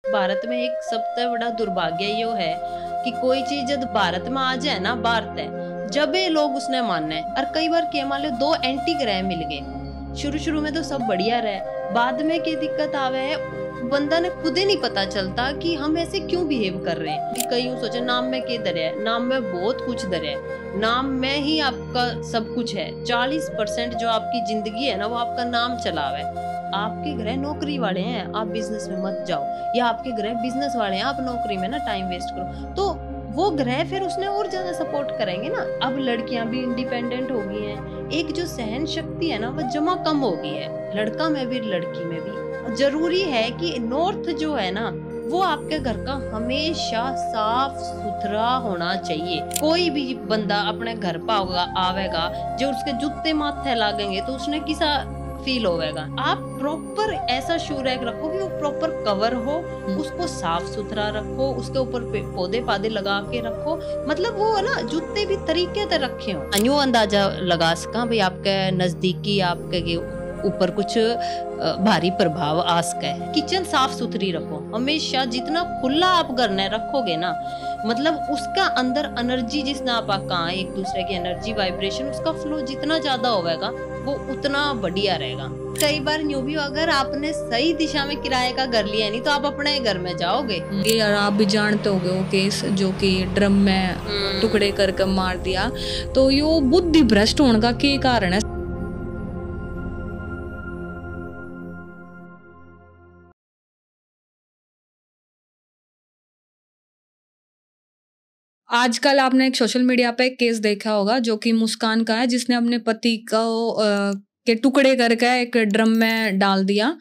भारत में एक सबसे बड़ा दुर्भाग्य यो है कि कोई चीज जब भारत में आ जाए ना भारत है जब ये लोग उसने मानना है। और कई बार क्या मान लो दो एंटी ग्रह मिल गए, शुरू शुरू में तो सब बढ़िया रहे, बाद में क्या दिक्कत आवे है बंदा ने खुद ही नहीं पता चलता कि हम ऐसे क्यों बिहेव कर रहे हैं। कई यूं सोचे नाम में क्या दर है, नाम में बहुत कुछ दर है, नाम में ही आपका सब कुछ है। 40% जो आपकी जिंदगी है ना वो आपका नाम चलावे। आपके ग्रह नौकरी वाले हैं, आप बिजनेस में मत जाओ, या आपके ग्रह बिजनेस वाले हैं, आप नौकरी में ना टाइम वेस्ट करो, तो वो ग्रह फिर उसने और ज्यादा सपोर्ट करेंगे ना। अब लड़कियां भी इंडिपेंडेंट हो गई हैं, एक जो सहन शक्ति है ना वो जमा कम हो गई है, लड़का में भी लड़की में भी। जरूरी है कि नॉर्थ जो है ना वो आपके घर का हमेशा साफ सुथरा होना चाहिए। कोई भी बंदा अपने घर पाओगा आवेगा जो उसके जूते माथे लागेंगे तो उसने किसा फील होगा। आप प्रॉपर ऐसा शू रैक रखो कि वो प्रॉपर कवर हो, उसको साफ सुथरा रखो, उसके ऊपर पौधे पादे लगा के रखो, मतलब वो है ना जूते भी तरीके से रखे हो। अन्यो अंदाजा लगा सका भाई आपके नजदीकी आपके ऊपर कुछ भारी प्रभाव आ सका है। किचन साफ सुथरी रखो हमेशा, जितना खुला आप घर में रखोगे ना मतलब उसका अंदर एनर्जी जिसना आप कहा एक दूसरे की एनर्जी वाइब्रेशन उसका फ्लो जितना ज्यादा होगा वो उतना बढ़िया रहेगा। कई बार यूं भी अगर आपने सही दिशा में किराए का घर लिया नहीं तो आप अपने घर में जाओगे। ये आप भी जानते होगे वो केस जो कि ड्रम में टुकड़े करके मार दिया, तो यो बुद्धि भ्रष्ट होने का क्या कारण है? आजकल आपने एक सोशल मीडिया पे एक केस देखा होगा जो कि मुस्कान का है, जिसने अपने पति को के टुकड़े करके एक ड्रम में डाल दिया।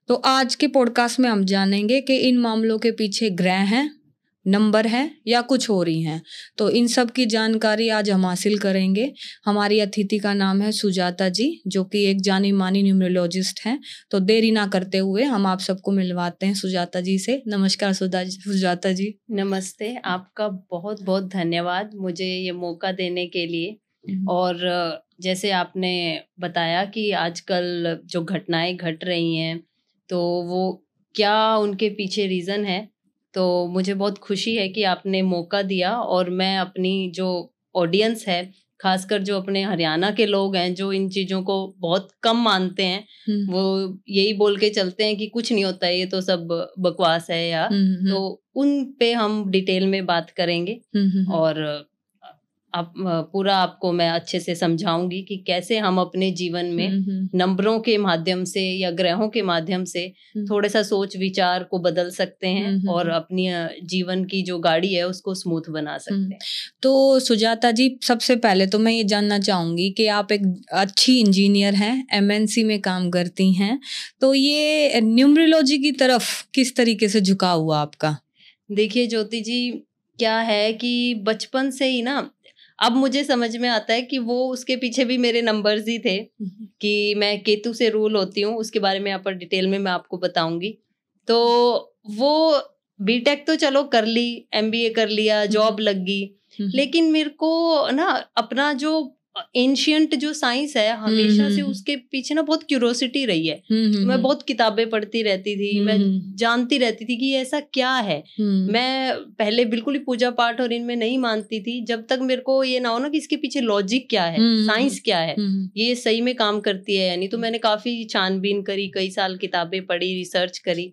तो आज के पॉडकास्ट में हम जानेंगे कि इन मामलों के पीछे ग्रह हैं, नंबर है या कुछ हो रही हैं। तो इन सब की जानकारी आज हम हासिल करेंगे। हमारी अतिथि का नाम है सुजाता जी, जो कि एक जानी मानी न्यूमरोलॉजिस्ट हैं। तो देरी ना करते हुए हम आप सबको मिलवाते हैं सुजाता जी से। नमस्कार सुजाता जी। नमस्ते, आपका बहुत बहुत धन्यवाद मुझे ये मौका देने के लिए। और जैसे आपने बताया कि आजकल जो घटनाएं घट रही हैं तो वो क्या उनके पीछे रीज़न है, तो मुझे बहुत खुशी है कि आपने मौका दिया। और मैं अपनी जो ऑडियंस है, खासकर जो अपने हरियाणा के लोग हैं जो इन चीज़ों को बहुत कम मानते हैं, वो यही बोल के चलते हैं कि कुछ नहीं होता है, ये तो सब बकवास है या तो उन पे हम डिटेल में बात करेंगे। और आप पूरा आपको मैं अच्छे से समझाऊंगी कि कैसे हम अपने जीवन में नंबरों के माध्यम से या ग्रहों के माध्यम से थोड़ा सा सोच विचार को बदल सकते हैं और अपनी जीवन की जो गाड़ी है उसको स्मूथ बना सकते हैं। तो सुजाता जी, सबसे पहले तो मैं ये जानना चाहूंगी कि आप एक अच्छी इंजीनियर हैं, एमएनसी में काम करती हैं, तो ये न्यूमरोलॉजी की तरफ किस तरीके से झुकाव हुआ आपका? देखिए ज्योति जी, क्या है कि बचपन से ही ना अब मुझे समझ में आता है कि वो उसके पीछे भी मेरे नंबर्स ही थे कि मैं केतु से रूल होती हूँ, उसके बारे में यहाँ पर डिटेल में मैं आपको बताऊंगी। तो वो बीटेक तो चलो कर ली, एमबीए कर लिया, जॉब लग गई, लेकिन मेरे को ना अपना जो एंशियंट जो साइंस है हमेशा से उसके पीछे ना बहुत क्यूरोसिटी रही है। मैं बहुत किताबें पढ़ती रहती थी, मैं जानती रहती थी कि ऐसा क्या है। मैं पहले बिल्कुल ही पूजा पाठ और इनमें नहीं मानती थी जब तक मेरे को ये ना हो ना कि इसके पीछे लॉजिक क्या है, साइंस क्या है, ये सही में काम करती है यानी। तो मैंने काफी छानबीन करी, कई साल किताबें पढ़ी, रिसर्च करी,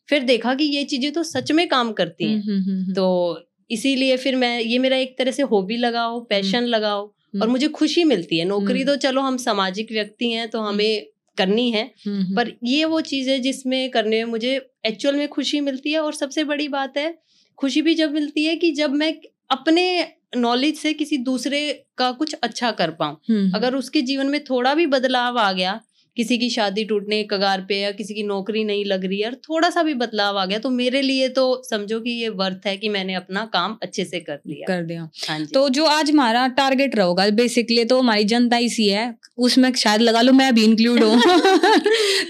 फिर देखा कि ये चीजें तो सच में काम करती हैं। तो इसीलिए फिर मैं ये मेरा एक तरह से हॉबी लगाओ, पैशन लगाओ, और मुझे खुशी मिलती है। नौकरी तो चलो हम सामाजिक व्यक्ति हैं तो हमें करनी है, पर ये वो चीज है जिसमें करने में मुझे एक्चुअल में खुशी मिलती है। और सबसे बड़ी बात है खुशी भी जब मिलती है कि जब मैं अपने नॉलेज से किसी दूसरे का कुछ अच्छा कर पाऊं। अगर उसके जीवन में थोड़ा भी बदलाव आ गया, किसी की शादी टूटने के कगार पे या किसी की नौकरी नहीं लग रही है, थोड़ा सा भी बदलाव आ गया, तो मेरे लिए तो समझो कि ये वर्थ है कि मैंने अपना काम अच्छे से कर दिया। हाँ जी। तो जो आज हमारा टारगेट रहेगा बेसिकली तो हमारी जनता इसी है, उसमें शायद लगा लो मैं भी इंक्लूड हूँ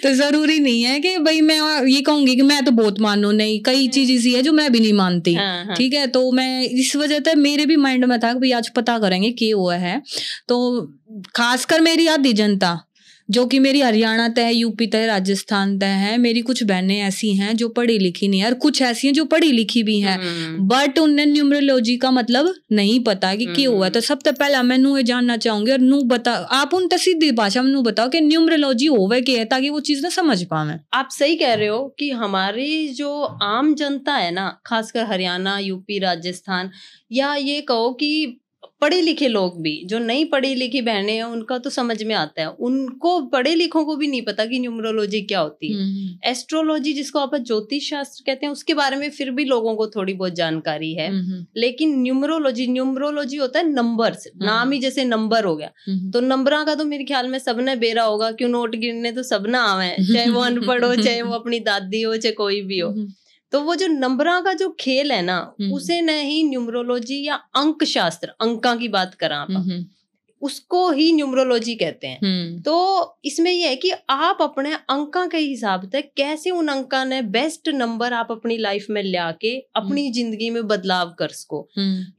तो जरूरी नहीं है कि भाई मैं ये कहूंगी कि मैं तो बहुत मानू, नहीं, कई चीज इसी है जो मैं भी नहीं मानती। ठीक है, तो मैं इस वजह से मेरे भी माइंड में था कि भाई आज पता करेंगे क्या हुआ है। तो खासकर मेरी आधी जनता जो कि मेरी हरियाणा तय, यूपी तय, राजस्थान तय है। मेरी कुछ बहनें ऐसी हैं जो पढ़ी लिखी नहीं है और कुछ ऐसी हैं जो पढ़ी लिखी भी हैं, बट उन्हें न्यूमरोलॉजी का मतलब नहीं पता कि क्यों हुआ। तो सबसे पहले मैं नू ये जानना चाहूंगी और नू बता, आप उन सीधी भाषा में नू बताओ कि न्यूमरोलॉजी होवे क्या है, ताकि वो चीज ना समझ पावे। आप सही कह रहे हो कि हमारी जो आम जनता है ना, खासकर हरियाणा, यूपी, राजस्थान, या ये कहो कि पढ़े लिखे लोग भी, जो नहीं पढ़ी लिखी बहनें हैं उनका तो समझ में आता है, उनको पढ़े लिखों को भी नहीं पता कि न्यूमरोलॉजी क्या होती है। एस्ट्रोलॉजी, जिसको आप ज्योतिष शास्त्र कहते हैं, उसके बारे में फिर भी लोगों को थोड़ी बहुत जानकारी है, लेकिन न्यूमरोलॉजी होता है नंबर्स, नाम ही जैसे नंबर हो गया। तो नंबरा का तो मेरे ख्याल में सबने बेरा होगा, क्यों नोट गिनने तो सब ना आवे, चाहे वो अनपढ़ हो, चाहे वो अपनी दादी हो, चाहे कोई भी हो। तो वो जो नंबरा का जो खेल है ना, उसे न ही न्यूमरोलॉजी या अंक शास्त्र, अंका की बात करा आप, उसको ही न्यूमरोलॉजी कहते हैं। तो इसमें यह है कि आप अपने अंका के हिसाब से कैसे उन अंका ने बेस्ट नंबर आप अपनी लाइफ में लाके अपनी जिंदगी में बदलाव कर सको।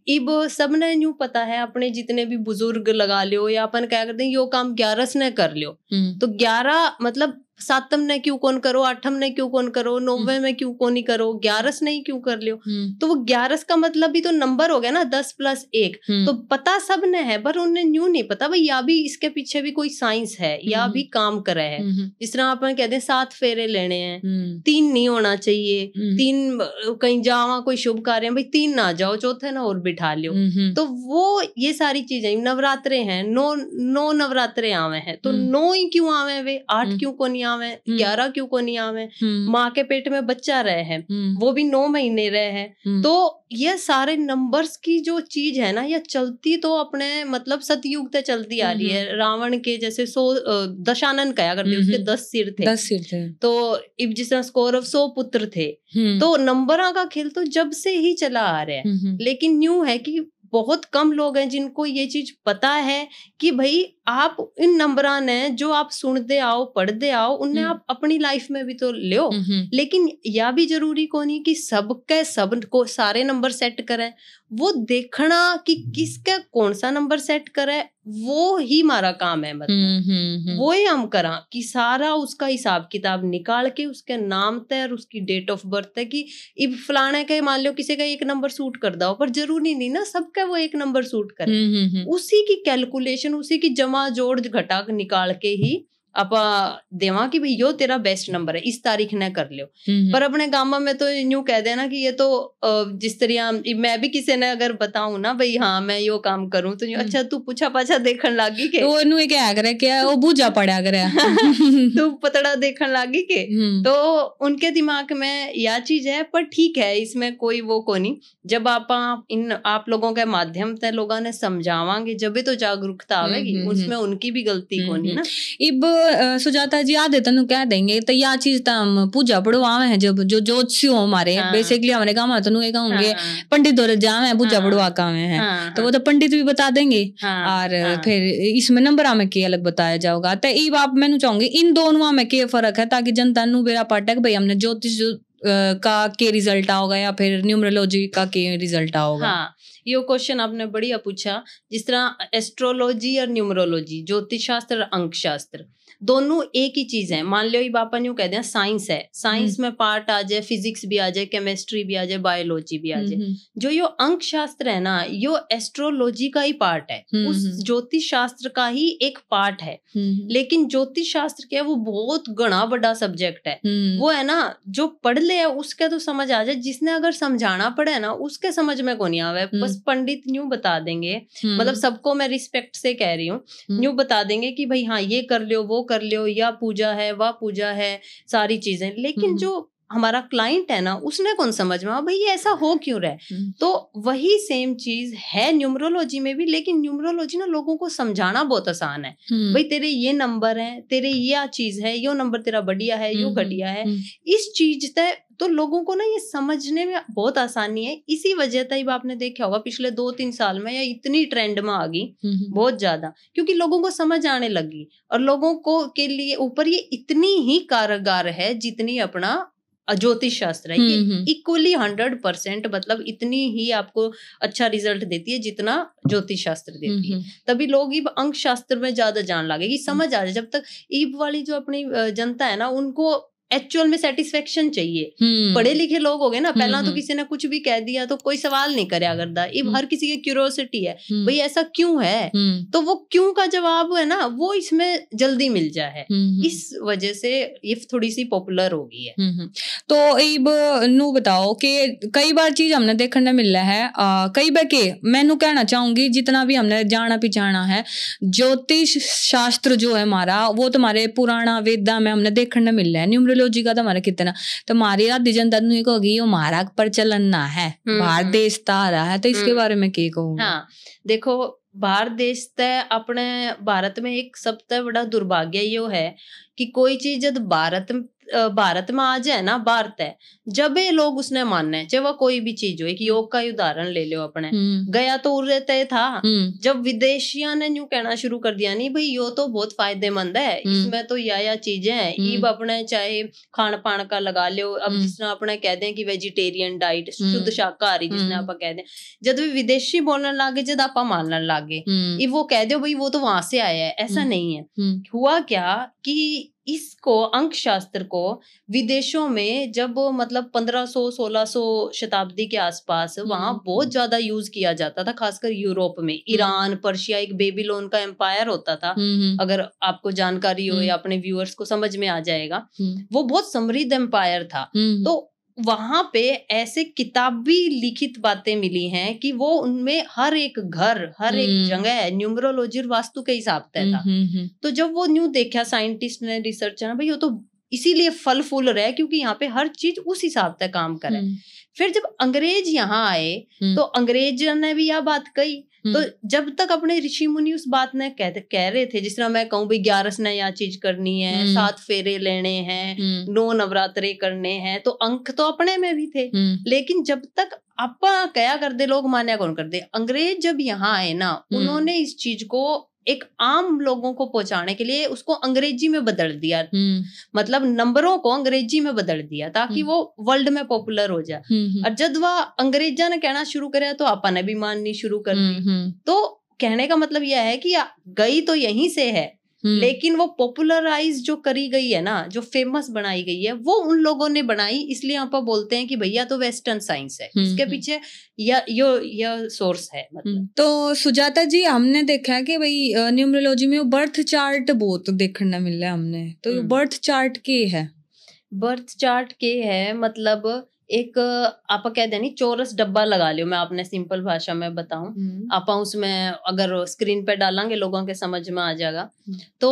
इब सबने न्यू पता है, अपने जितने भी बुजुर्ग लगा लियो, या अपन क्या करते हैं, यो काम 11 ने कर लियो, तो 11 मतलब 7 ने क्यों कौन करो, 8 ने क्यों कौन करो, 9 में क्यों कौन नहीं करो, 11 नहीं क्यों कर लियो। तो वो 11 का मतलब भी तो नंबर हो गया ना, 10 + 1। तो पता सब ने है, पर उन्हें न्यू नहीं पता भाई या भी इसके पीछे भी कोई साइंस है, या भी काम करे है। जिस तरह अपन कहते हैं 7 फेरे लेने हैं, 3 नहीं होना चाहिए, 3 कहीं जावा कोई शुभ कार्य भाई 3 ना जाओ, चौथे ना और बिठा लियो। तो वो ये सारी चीजें, नवरात्रे हैं, 9 नवरात्रे आवे हैं, तो 9 ही क्यों आवे वे, 8 क्यों को नहीं आवे, 11 क्यों को नहीं आवे। माँ के पेट में बच्चा रहे हैं, वो भी 9 महीने रहे हैं। तो ये सारे नंबर्स की जो चीज है ना, ये चलती तो अपने मतलब सतयुग से चलती आ रही है। रावण के जैसे 100 दशानन कहा करते, उसके 10 सिर थे, 10 सिर थे। तो इब जिस तरह कौरव 100 पुत्र थे। तो नंबरों का खेल तो जब से ही चला आ रहा है, लेकिन न्यू है कि बहुत कम लोग हैं जिनको ये चीज पता है कि भाई आप इन नंबरा ने जो आप सुनते आओ, पढ़ते आओ, उन्हें आप अपनी लाइफ में भी तो लो। लेकिन यह भी जरूरी को नहीं कि सबके सब को सारे नंबर सेट करें। वो देखना कि किसका कौन सा नंबर सेट करे, वो ही हमारा काम है। मतलब वो ही हम करा कि सारा उसका हिसाब किताब निकाल के उसके नाम तय और उसकी डेट ऑफ बर्थ है कि इब फलाने के मान लो किसी का एक नंबर सूट कर दो, पर जरूरी नहीं ना सबका वो एक नंबर सूट करे। उसी की कैलकुलेशन, उसी की जमा जोड़ घटा निकाल के ही आप देवा कि भाई यो तेरा बेस्ट नंबर है, इस तारीख ने कर लियो। पर अपने गांव में तो यूं कह देना कि ये तो जिस तरह मैं भी किसी ने अगर बताऊं ना भाई हाँ मैं यो काम करूं, तो अच्छा तू पूछा पाछा देखन लागी के वो नु क्या करे, क्या वो बूझा पड़ा करे तू पतड़ा देखन लागी के। तो उनके दिमाग में यह चीज है, पर ठीक है, इसमें कोई वो को नहीं। जब आप लोगों के माध्यम से लोगों ने समझावांगे, जब भी तो जागरूकता आवेगी, उसमें उनकी भी गलती को नहीं ना। इब सुजाता जी आधे तनु कह देंगे तो यह चीज तो हम पूजा पढ़वावे हैं, जब जो ज्योतिषी हो हमारे बेसिकली हमारे गांव में तनु कहूंगे पंडित दौरे जावे पूजा पढ़वा कावे हैं, तो वो तो पंडित भी बता देंगे। और फिर इसमें नंबर में के अलग बताया जाओगा। तो ये आप मैंने चाहूंगी इन दोनों में क्या फर्क है, ताकि जनता नु बेरा पाटक भाई हमने ज्योतिष का के रिजल्ट आओगा या फिर न्यूमरोलॉजी का के रिजल्ट आओगा। हाँ, ये क्वेश्चन आपने बढ़िया पूछा। जिस तरह एस्ट्रोलॉजी और न्यूमरोलॉजी, ज्योतिष शास्त्र और अंक शास्त्र, दोनों एक ही चीज है। मान लो ये बापा न्यू कहते हैं साइंस है, साइंस में पार्ट आ जाए, फिजिक्स भी आ जाए, केमिस्ट्री भी आ जाए, बायोलॉजी भी आ जाए। जो यो अंक शास्त्र है ना, यो एस्ट्रोलॉजी का ही पार्ट है, उस ज्योतिष शास्त्र का ही एक पार्ट है। लेकिन ज्योतिष शास्त्र क्या है, वो बहुत घना बड़ा सब्जेक्ट है। वो है ना जो पढ़ ले उसके तो समझ आ जाए, जिसने अगर समझाना पड़े ना उसके समझ में को नहीं आवे। बस पंडित न्यू बता देंगे, मतलब सबको मैं रिस्पेक्ट से कह रही हूँ, न्यू बता देंगे कि भाई हाँ ये कर लियो, वो कर लियो, या पूजा है, वह पूजा है, सारी चीजें। लेकिन जो हमारा क्लाइंट है ना, उसने कौन समझ में भाई ये ऐसा हो क्यों रहा है। तो वही सेम चीज है न्यूमरोलॉजी में भी। लेकिन न्यूमरोलॉजी ना लोगों को समझाना बहुत आसान है। भाई तेरे ये नंबर है, तेरे ये चीज है, यो नंबर तेरा बढ़िया है, यो घटिया है, इस चीज से तो लोगों को ना ये समझने में बहुत आसानी है। इसी वजह से आपने देखा होगा पिछले 2-3 साल में या इतनी ट्रेंड में आ गई बहुत ज्यादा, क्योंकि लोगों को समझ आने लगी। और लोगों को के लिए ऊपर ये इतनी ही कारगर है जितनी अपना ज्योतिष शास्त्र है, ये इक्वली 100% मतलब इतनी ही आपको अच्छा रिजल्ट देती है जितना ज्योतिष शास्त्र देती है। तभी लोग ईब अंक शास्त्र में ज्यादा जान लगे कि समझ आ जाए। जब तक ईब वाली जो अपनी जनता है ना, उनको एक्चुअल में सेटिस्फेक्शन चाहिए। पढ़े लिखे लोग हो गए ना, पहला तो किसी ने कुछ भी कह दिया तो कोई सवाल नहीं करे करता। अब हर किसी की क्यूरियोसिटी है, भाई ऐसा क्यों है, तो वो क्यों का जवाब है ना, वो इसमें जल्दी मिल जाए। इस वजह से ये थोड़ी सी पॉपुलर हो गई है। तो अब नू बताओ कि कई बार चीज हमने देखने मिल रहा है, कई बार के मैनू कहना चाहूंगी जितना भी हमने जाना पिछाना है, ज्योतिष शास्त्र जो है हमारा, वो तुम्हारे पुराना वेदा में हमने देखने मिल रहा है। न्यूमरोलॉजी का तो हमारा कितना, तो हमारी आधी जनता कहोगी हमारा प्रचलन ना है, बाहर देश आ रहा है, तो इसके बारे में क्या कहूँ? हाँ देखो, भारत देश तय अपने भारत में एक सबसे बड़ा दुर्भाग्य यो है कि कोई चीज जब भारत में आ जाए ना, भारत है जब ये लोग उसने मानना है, चाहे वह कोई भी चीज हो। एक योग का उदाहरण ले लो अपने, गया तो उर्रे तय था, जब विदेशियों ने यूं कहना शुरू कर दिया, नहीं भाई यो तो बहुत फायदेमंद है, इसमें तो या चीजें हैं, ईब अपने चाहे खान पान का लगा लो। अब जिसने अपने कह दें कि वेजिटेरियन डाइट, शुद्ध शाकाहारी जिसने आप कह दें, जब वे विदेशी बोलने लागे, जब आप मानने लागे, वो कह दो भाई वो तो वहां से आया है, ऐसा नहीं है। हुआ क्या कि इसको अंक शास्त्र को विदेशों में जब मतलब 1500-1600 शताब्दी के आसपास वहां बहुत ज्यादा यूज किया जाता था, खासकर यूरोप में। ईरान, पर्शिया, एक बेबीलोन का एम्पायर होता था, अगर आपको जानकारी हो या अपने व्यूअर्स को समझ में आ जाएगा। वो बहुत समृद्ध एम्पायर था। तो वहां पे ऐसे किताबी लिखित बातें मिली हैं कि वो उनमें हर एक घर, हर एक जगह न्यूमरोलॉजी और वास्तु के हिसाब से था। तो जब वो न्यू देखा साइंटिस्ट ने, रिसर्चर ने, भाई वो तो इसीलिए फल फूल रहे क्योंकि यहाँ पे हर चीज उस हिसाब से काम करे। फिर जब अंग्रेज यहाँ आए तो अंग्रेज ने भी यह बात कही। तो जब तक अपने ऋषि मुनि उस बात ने कह रहे थे, जिस तरह मैं कहूँ भाई 11 ने यह चीज करनी है, 7 फेरे लेने हैं, 9 नवरात्रे करने हैं, तो अंक तो अपने में भी थे। लेकिन जब तक आपा क्या कर दे, लोग मान्या कौन कर दे। अंग्रेज जब यहाँ आए ना, उन्होंने इस चीज को एक आम लोगों को पहुंचाने के लिए उसको अंग्रेजी में बदल दिया, मतलब नंबरों को अंग्रेजी में बदल दिया ताकि वो वर्ल्ड में पॉपुलर हो जाए। और जब वह अंग्रेजा ने कहना शुरू करे तो आपा ने भी माननी शुरू कर दी। तो कहने का मतलब यह है कि गई तो यहीं से है, लेकिन वो पॉपुलराइज जो करी गई है ना, जो फेमस बनाई गई है, वो उन लोगों ने बनाई। इसलिए आप बोलते हैं कि भैया तो वेस्टर्न साइंस है, इसके पीछे यह सोर्स है मतलब। तो सुजाता जी, हमने देखा है कि भाई न्यूमरोलॉजी में बर्थ चार्ट बहुत देखने मिल रहा है हमने, तो बर्थ चार्ट के है? बर्थ चार्ट के है मतलब एक आप कह देनी चौरस डब्बा लगा लियो, मैं आपने सिंपल भाषा में बताऊं। आप उसमें अगर स्क्रीन पे डालेंगे लोगों के समझ में आ जाएगा। तो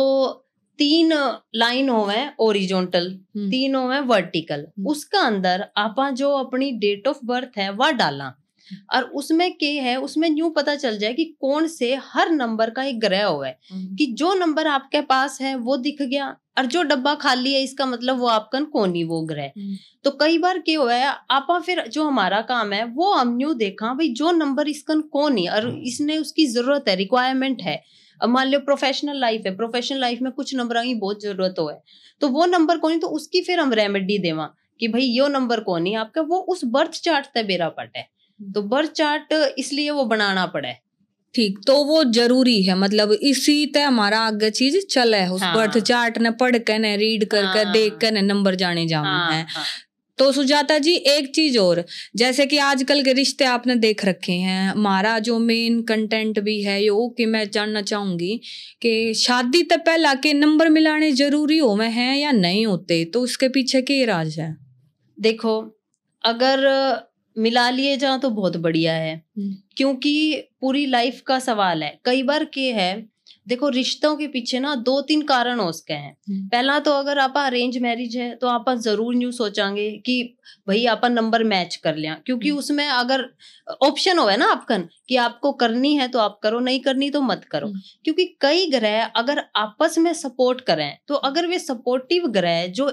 3 लाइन होवे ओरिजोनटल, 3 होवे वर्टिकल। उसका अंदर आप जो अपनी डेट ऑफ बर्थ है वह डाला, और उसमें क्या है, उसमें यूं पता चल जाए कि कौन से हर नंबर का एक ग्रह हुआ है, कि जो नंबर आपके पास है वो दिख गया, और जो डब्बा खाली है इसका मतलब वो आपका कौन ही वो ग्रह। तो कई बार क्या हुआ है, आपा फिर जो हमारा काम है वो हम यूं देखा भाई जो नंबर इसका कौन ही, और इसने उसकी जरूरत है, रिक्वायरमेंट है। अब मान लो प्रोफेशनल लाइफ है, प्रोफेशनल लाइफ में कुछ नंबर की बहुत जरूरत हो है, तो वो नंबर कौन ही, तो उसकी फिर हम रेमेडी देवा कि भाई यो नंबर कौन ही आपका, वो उस बर्थ चार्ट से बेरा पट है। तो बर्थ चार्ट इसलिए वो बनाना पड़े। ठीक, तो वो जरूरी है, मतलब इसी ते हमारा आगे चीज चले है, उस बर्थ चार्ट ने पढ़ के ने रीड करके देख के ने नंबर जाने जाना है। तो सुजाता जी, एक चीज और, जैसे कि आजकल के रिश्ते आपने देख रखे हैं, हमारा जो मेन कंटेंट भी है यो कि मैं जानना चाहूंगी कि शादी से पहला के नंबर मिलाने जरूरी हो में है या नहीं होते, तो उसके पीछे क्या राज है? देखो, अगर मिला लिए जाओ तो बहुत बढ़िया है, क्योंकि पूरी लाइफ का सवाल है। कई बार क्या है, देखो रिश्तों के पीछे ना 2-3 कारण हो सकते हैं। पहला तो अगर आप अरेंज मैरिज है तो आप जरूर न्यू सोचांगे कि भाई आप नंबर मैच कर लिया, क्योंकि उसमें अगर ऑप्शन हो है ना आपका कि आपको करनी है तो आप करो, नहीं करनी तो मत करो। क्योंकि कई ग्रह अगर आपस में सपोर्ट करें, तो अगर वे सपोर्टिव ग्रह जो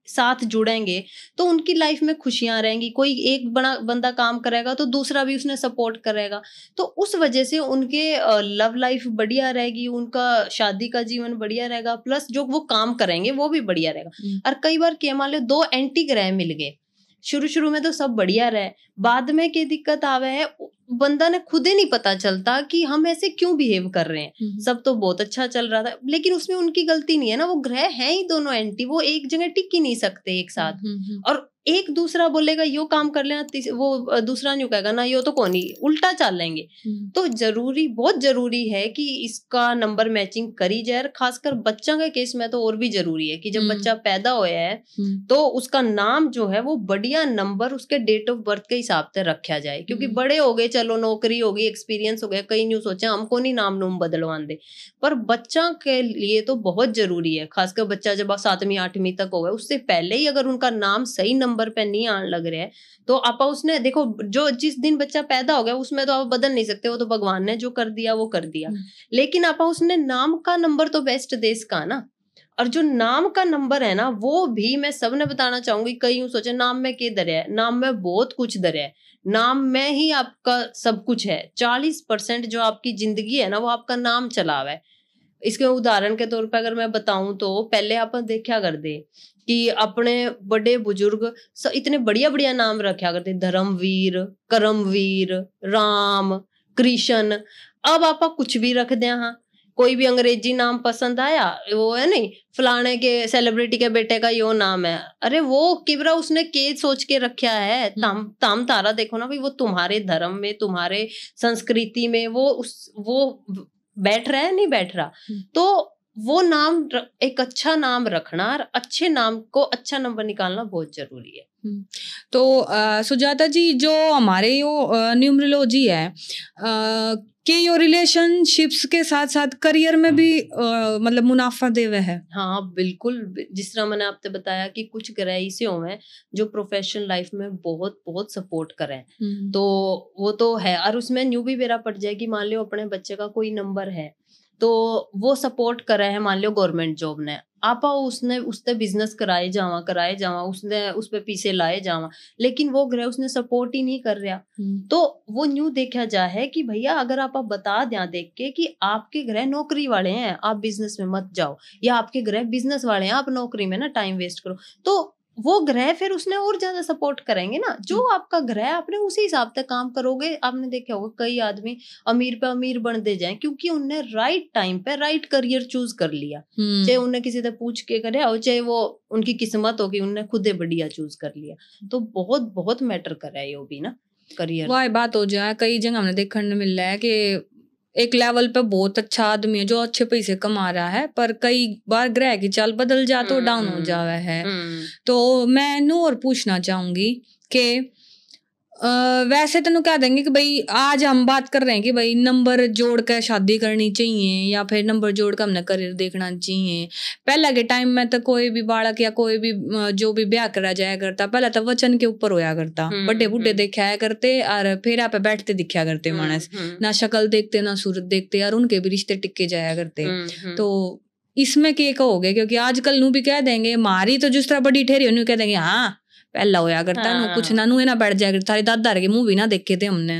साथ जुड़ेंगे तो उनकी लाइफ में खुशियां रहेंगी। कोई एक बड़ा बंदा काम करेगा तो दूसरा भी उसने सपोर्ट करेगा, तो उस वजह से उनके लव लाइफ बढ़िया रहेगी, उनका शादी का जीवन बढ़िया रहेगा, प्लस जो वो काम करेंगे वो भी बढ़िया रहेगा। और कई बार क्या मान लो दो एंटी ग्रह मिल गए, शुरू शुरू में तो सब बढ़िया रहे, बाद में क्या दिक्कत आवे है, बंदा ने खुद ही नहीं पता चलता कि हम ऐसे क्यों बिहेव कर रहे हैं। सब तो बहुत अच्छा चल रहा था, लेकिन उसमें उनकी गलती नहीं है ना, वो ग्रह हैं ही दोनों एंटी, वो एक जगह टिक ही नहीं सकते एक साथ। और एक दूसरा बोलेगा यो काम कर लेना, वो दूसरा नहीं कहेगा ना यो तो कौन ही, उल्टा चाल लेंगे। तो जरूरी, बहुत जरूरी है कि इसका नंबर मैचिंग करी जाए। खासकर बच्चा के केस में तो और भी जरूरी है कि जब बच्चा पैदा होया है तो उसका नाम जो है वो बढ़िया नंबर उसके डेट ऑफ बर्थ के हिसाब से रखा जाए, क्योंकि बड़े हो गए, चलो नौकरी हो गई, एक्सपीरियंस हो गया, कई न्यू सोचे हमको नहीं नाम नूम बदलवान दे, पर बच्चा के लिए तो बहुत जरूरी है। खासकर बच्चा जब 7वीं 8वीं तक हो गया, उससे पहले ही अगर उनका नाम सही नंबर पे नहीं आने लग रहा है तो आपा उसने देखो, जो जिस दिन बच्चा पैदा हो गया उसमें तो आप बदल नहीं सकते, वो तो भगवान ने जो कर दिया वो कर दिया, लेकिन आपा उसने नाम का नंबर तो बेस्ट देश का ना। और जो नाम का नंबर है ना वो भी मैं सबने बताना चाहूंगी, कई यूं सोचे नाम में क्या दर है, नाम में बहुत कुछ दर है, नाम में ही आपका सब कुछ है। 40% जो आपकी जिंदगी है ना वो आपका नाम चलावा है। इसके उदाहरण के तौर पर अगर मैं बताऊं तो पहले आप देखा कर दे कि अपने बड़े बुजुर्ग इतने बढ़िया बढ़िया नाम रखा करते, धर्मवीर, कर्मवीर, राम, कृष्ण। अब आप कुछ भी रख दे, हाँ कोई भी अंग्रेजी नाम पसंद आया, वो है नहीं फलाने के सेलिब्रिटी के बेटे का यो नाम है, अरे वो किबरा उसने के सोच के रखा है, ताम तारा देखो ना भाई, वो तुम्हारे धर्म में, तुम्हारे संस्कृति में वो बैठ रहा है नहीं बैठ रहा। तो वो नाम, एक अच्छा नाम रखना और अच्छे नाम को अच्छा नंबर निकालना बहुत जरूरी है। तो सुजाता जी, जो हमारे यो न्यूमरोलॉजी है कि यो रिलेशनशिप्स के साथ साथ करियर में भी मतलब मुनाफा देवे है। हाँ बिल्कुल, जिस तरह मैंने आपसे बताया कि कुछ ग्रह ऐसे हुए जो प्रोफेशनल लाइफ में बहुत बहुत सपोर्ट करें, तो वो तो है। और उसमें न्यू भी बेरा पड़ जाएगी, मान लो अपने बच्चे का कोई नंबर है तो वो सपोर्ट कर रहे हैं, मान लो गवर्नमेंट जॉब ने, आपा उसने उससे बिजनेस कराए जावा उसने उस पे पीछे लाए जावा, लेकिन वो ग्रह उसने सपोर्ट ही नहीं कर रहा, तो वो न्यू देखा जाए कि भैया अगर आप बता दें देख के कि आपके ग्रह नौकरी वाले हैं आप बिजनेस में मत जाओ, या आपके ग्रह बिजनेस वाले हैं आप नौकरी में ना टाइम वेस्ट करो, तो वो ग्रह फिर उसने और ज्यादा सपोर्ट करेंगे ना। जो आपका ग्रह आपने उसी हिसाब से काम करोगे। आपने देखा होगा कई आदमी अमीर पे अमीर बनते जाए क्योंकि उनने राइट टाइम पे राइट करियर चूज कर लिया, चाहे उन्हें किसी से पूछ के करे और चाहे वो उनकी किस्मत होगी, उनने खुद ही बढ़िया चूज कर लिया। तो बहुत बहुत मैटर कर रहा है ये भी ना करियर। वही बात हो जाए, कई जगह हमने देखने मिल रहा है कि एक लेवल पे बहुत अच्छा आदमी है जो अच्छे पैसे कमा रहा है, पर कई बार ग्रह की चाल बदल जा तो डाउन हो जावे है। तो मैं नू और पूछना चाहूंगी कि वैसे तेन कह देंगे कि भाई आज हम बात कर रहे हैं कि भाई नंबर जोड़ कर शादी करनी चाहिए या फिर नंबर जोड़ कर हमने करियर देखना चाहिए। पहले के टाइम में तो कोई भी बालक या कोई भी जो भी ब्याह करा जाया करता, पहले तो वचन के ऊपर होया करता, बड़े बूढ़े देखा करते और फेरा पे बैठते दिखा करते मानस, ना शक्ल देखते ना सूरत देखते और उनके भी रिश्ते टिके जाया करते। तो इसमें क्या कहोगे, क्योंकि आजकल नू भी कह देंगे मारी तो जिस तरह बड़ी ठहरी उन्हें कह देंगे हाँ पहला होया करता है कुछ ना नू ना बैठ जाया करता, सारे दादा के मुंह भी ना देखे थे हमने।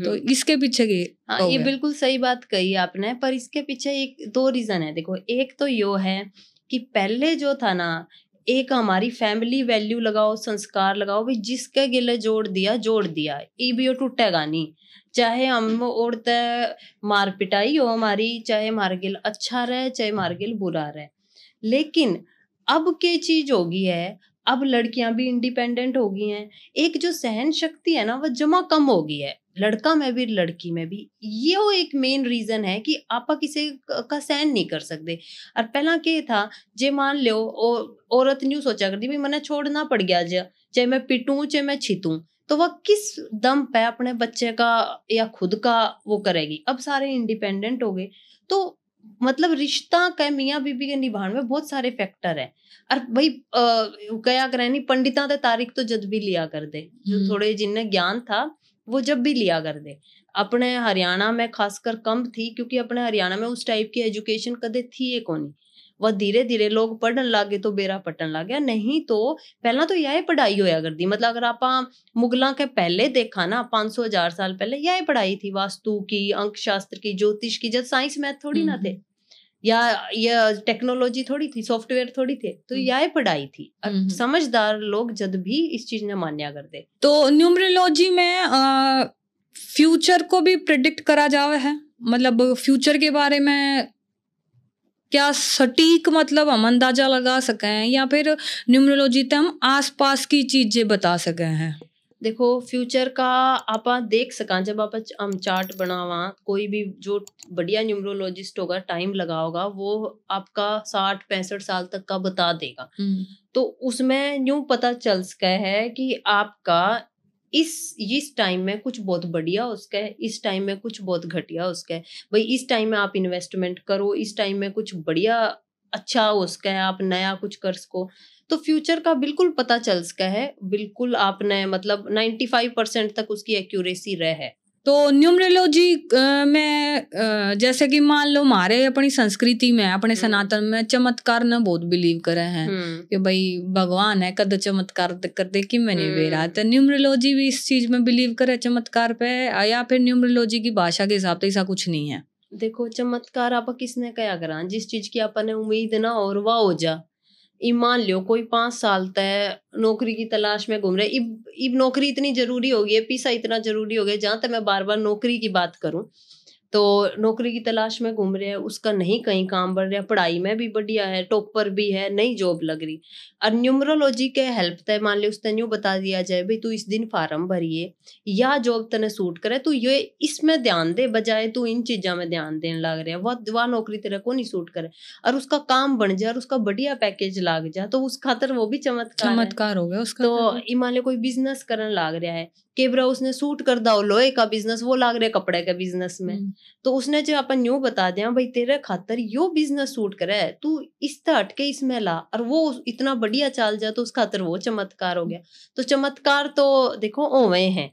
तो इसके पीछे की ये बिल्कुल सही बात कही आपने, पर इसके पीछे एक दो रीजन है। देखो एक तो यो है कि पहले जो था ना, एक हमारी फैमिली वैल्यू लगाओ, संस्कार लगाओ, भाई जिसके गिले जोड़ दिया ये भी टूटेगा नहीं, चाहे हम औरतें मार पिटाई हो हमारी, चाहे मारगिल अच्छा रहे चाहे मारगिल बुरा रहे। लेकिन अब क्या चीज होगी है, अब लड़कियां भी इंडिपेंडेंट हो गई हैं, एक जो सहन शक्ति है ना वो जमा कम हो गई है, लड़का में भी लड़की में भी। ये वो एक मेन रीजन है कि आपा किसी का सहन नहीं कर सकते। और पहला क्या था, जे मान लो औरत न्यू सोचा करती भाई मैंने छोड़ना पड़ गया, चाहे मैं पिटूं चाहे मैं छितूं, तो वह किस दम पे अपने बच्चे का या खुद का वो करेगी। अब सारे इंडिपेंडेंट हो गए, तो मतलब रिश्ता का मियाँ बीबी के निभाने में बहुत सारे फैक्टर है। और भाई क्या करें, पंडिता ते तारीख तो जब भी लिया कर दे, जो थोड़े जिन्हें ज्ञान था वो जब भी लिया कर दे। अपने हरियाणा में खासकर कम थी, क्योंकि अपने हरियाणा में उस टाइप की एजुकेशन कदे थी ये कोनी, वह धीरे धीरे लोग पढ़न लागे तो बेरा पटन लग गया। नहीं तो पहला तो यह पढ़ाई होया करती, मतलब अगर आप मुगलों के पहले देखा ना 500-1000 साल पहले यह पढ़ाई थी, वास्तु की, अंक शास्त्र की, ज्योतिष की। जब साइंस मैथ थोड़ी ना थे, या यह टेक्नोलॉजी थोड़ी थी, सॉफ्टवेयर थोड़ी थे, तो यह पढ़ाई थी। और समझदार लोग जब भी इस चीज ने मान्या करते। तो न्यूमरोलॉजी में फ्यूचर को भी प्रिडिक्ट करा जावे है, मतलब फ्यूचर के बारे में क्या सटीक मतलब हम अंदाजा लगा सके हैं, या फिर न्यूमरोलॉजी से हम आसपास की चीजें बता सके हैं? देखो फ्यूचर का आप देख सका, जब आप हम चार्ट बनावा, कोई भी जो बढ़िया न्यूमरोलॉजिस्ट होगा टाइम लगा होगा वो आपका 60-65 साल तक का बता देगा। तो उसमें यूं पता चल सका है कि आपका इस टाइम में कुछ बहुत बढ़िया उसका है, इस टाइम में कुछ बहुत घटिया उसका है। भाई इस टाइम में आप इन्वेस्टमेंट करो, इस टाइम में कुछ बढ़िया अच्छा उसका है, आप नया कुछ कर सको। तो फ्यूचर का बिल्कुल पता चल सका है, बिल्कुल आपने मतलब 95% तक उसकी एक्यूरेसी रहे है। तो न्यूमरोलॉजी में जैसे कि मान लो हमारे अपनी संस्कृति में, अपने सनातन में चमत्कार न बहुत बिलीव करे हैं कि भाई भगवान है, कद चमत्कार कर दे कि मैं नहीं बेरा। तो न्यूमरोलॉजी भी इस चीज में बिलीव करे चमत्कार पे, या फिर न्यूमरोलॉजी की भाषा के हिसाब से ऐसा कुछ नहीं है? देखो चमत्कार आप किसने क्या करा, जिस चीज की आपने उम्मीद ना और वह हो जा। मान लो कोई 5 साल तक नौकरी की तलाश में घूम रहे, इब नौकरी इतनी जरूरी हो गई है, पैसा इतना जरूरी हो गया, जहां तक मैं बार बार नौकरी की बात करूं तो नौकरी की तलाश में घूम रहे हैं, उसका नहीं कहीं काम बढ़ रहा, पढ़ाई में भी बढ़िया है, टॉपर भी है, नई जॉब लग रही। और न्यूमरोलॉजी के हेल्प तय मान लो उसने यूं बता दिया जाए भाई तू इस दिन फार्म भरिए, या जॉब तने सूट करे तू ये इसमें ध्यान दे, बजाय तू इन चीजा में ध्यान देने लग रहा है, वह नौकरी तेरे को नहीं सूट करे, और उसका काम बन जाए और उसका बढ़िया पैकेज लाग जाए, तो उस खातर वो भी चमत्कार हो गया उसका। तो मान लो कोई बिजनेस करने लाग रहा है, केबरा उसने सूट कर दाओ लोहे का बिजनेस, वो लाग रहा है कपड़े का बिजनेस में, तो उसने जो अपन यूं बता दिया भाई तेरे खातर यो बिजनेस सूट करे, तू इस हट के इसमें ला, और वो इतना बढ़िया चाल जाए, तो उस खातर वो चमत्कार हो गया। तो चमत्कार तो देखो ओवे हैं।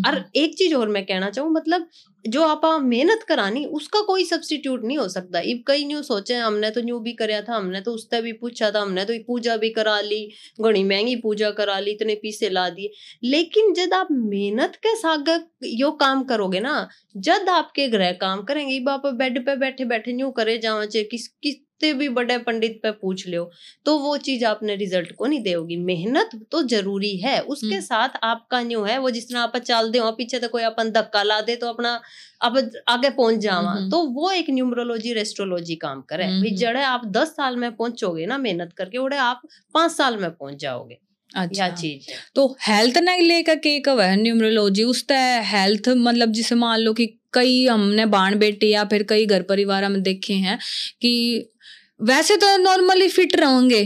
और एक चीज और मैं कहना चाहूँ, मतलब जो आप मेहनत करानी उसका कोई सब्स्टिट्यूट नहीं हो सकता। इब कई न्यू सोचे हमने तो न्यू भी कराया था, हमने तो उससे भी पूछा था, हमने तो पूजा भी करा ली, घनी महंगी पूजा करा ली, इतने पैसे ला दिए, लेकिन जब आप मेहनत के साथ यो काम करोगे ना, जब आपके ग्रह काम करेंगे, इब आप बेड पे बैठे बैठे न्यू करे जावा चे किसते भी बड़े पंडित पे पूछ लो, तो वो चीज आपने रिजल्ट को नहीं देगी। मेहनत तो जरूरी है, उसके साथ आपका न्यू है वो जिस तरह आप चाल दे पीछे तो कोई अपन धक्का ला दे तो अपना अब आगे पहुंच जावा, तो वो एक न्यूमरोलॉजी रेस्ट्रोलॉजी काम करे। भाई जड़े आप 10 साल में पहुंचोगे ना मेहनत करके, उड़े आप 5 साल में पहुंच जाओगे। अच्छा चीज तो हेल्थ नहीं लेकर के कब है न्यूमरोलॉजी उसका हेल्थ, मतलब जिसे मान लो कि कई हमने बाण बेटे या फिर कई घर परिवार में देखे हैं कि वैसे तो नॉर्मली फिट रहेंगे,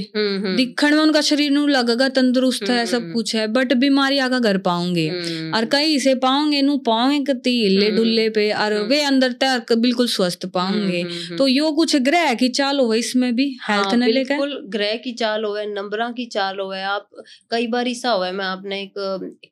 दिखण में उनका शरीर नु लगेगा तंदुरुस्त है, सब कुछ है, बट बीमारी आगा घर पाओगे, और कहीं से पाओगे नु पाओगे कति हिले डुल्ले पे, और वे अंदर तक बिल्कुल स्वस्थ पाओगे। तो यो कुछ ग्रह की चाल हो इसमें भी हेल्थ ने लेकर, बिल्कुल ग्रह की चाल हो, नंबरा की चाल हो। आप कई बार ऐसा हुआ है, मैं आपने एक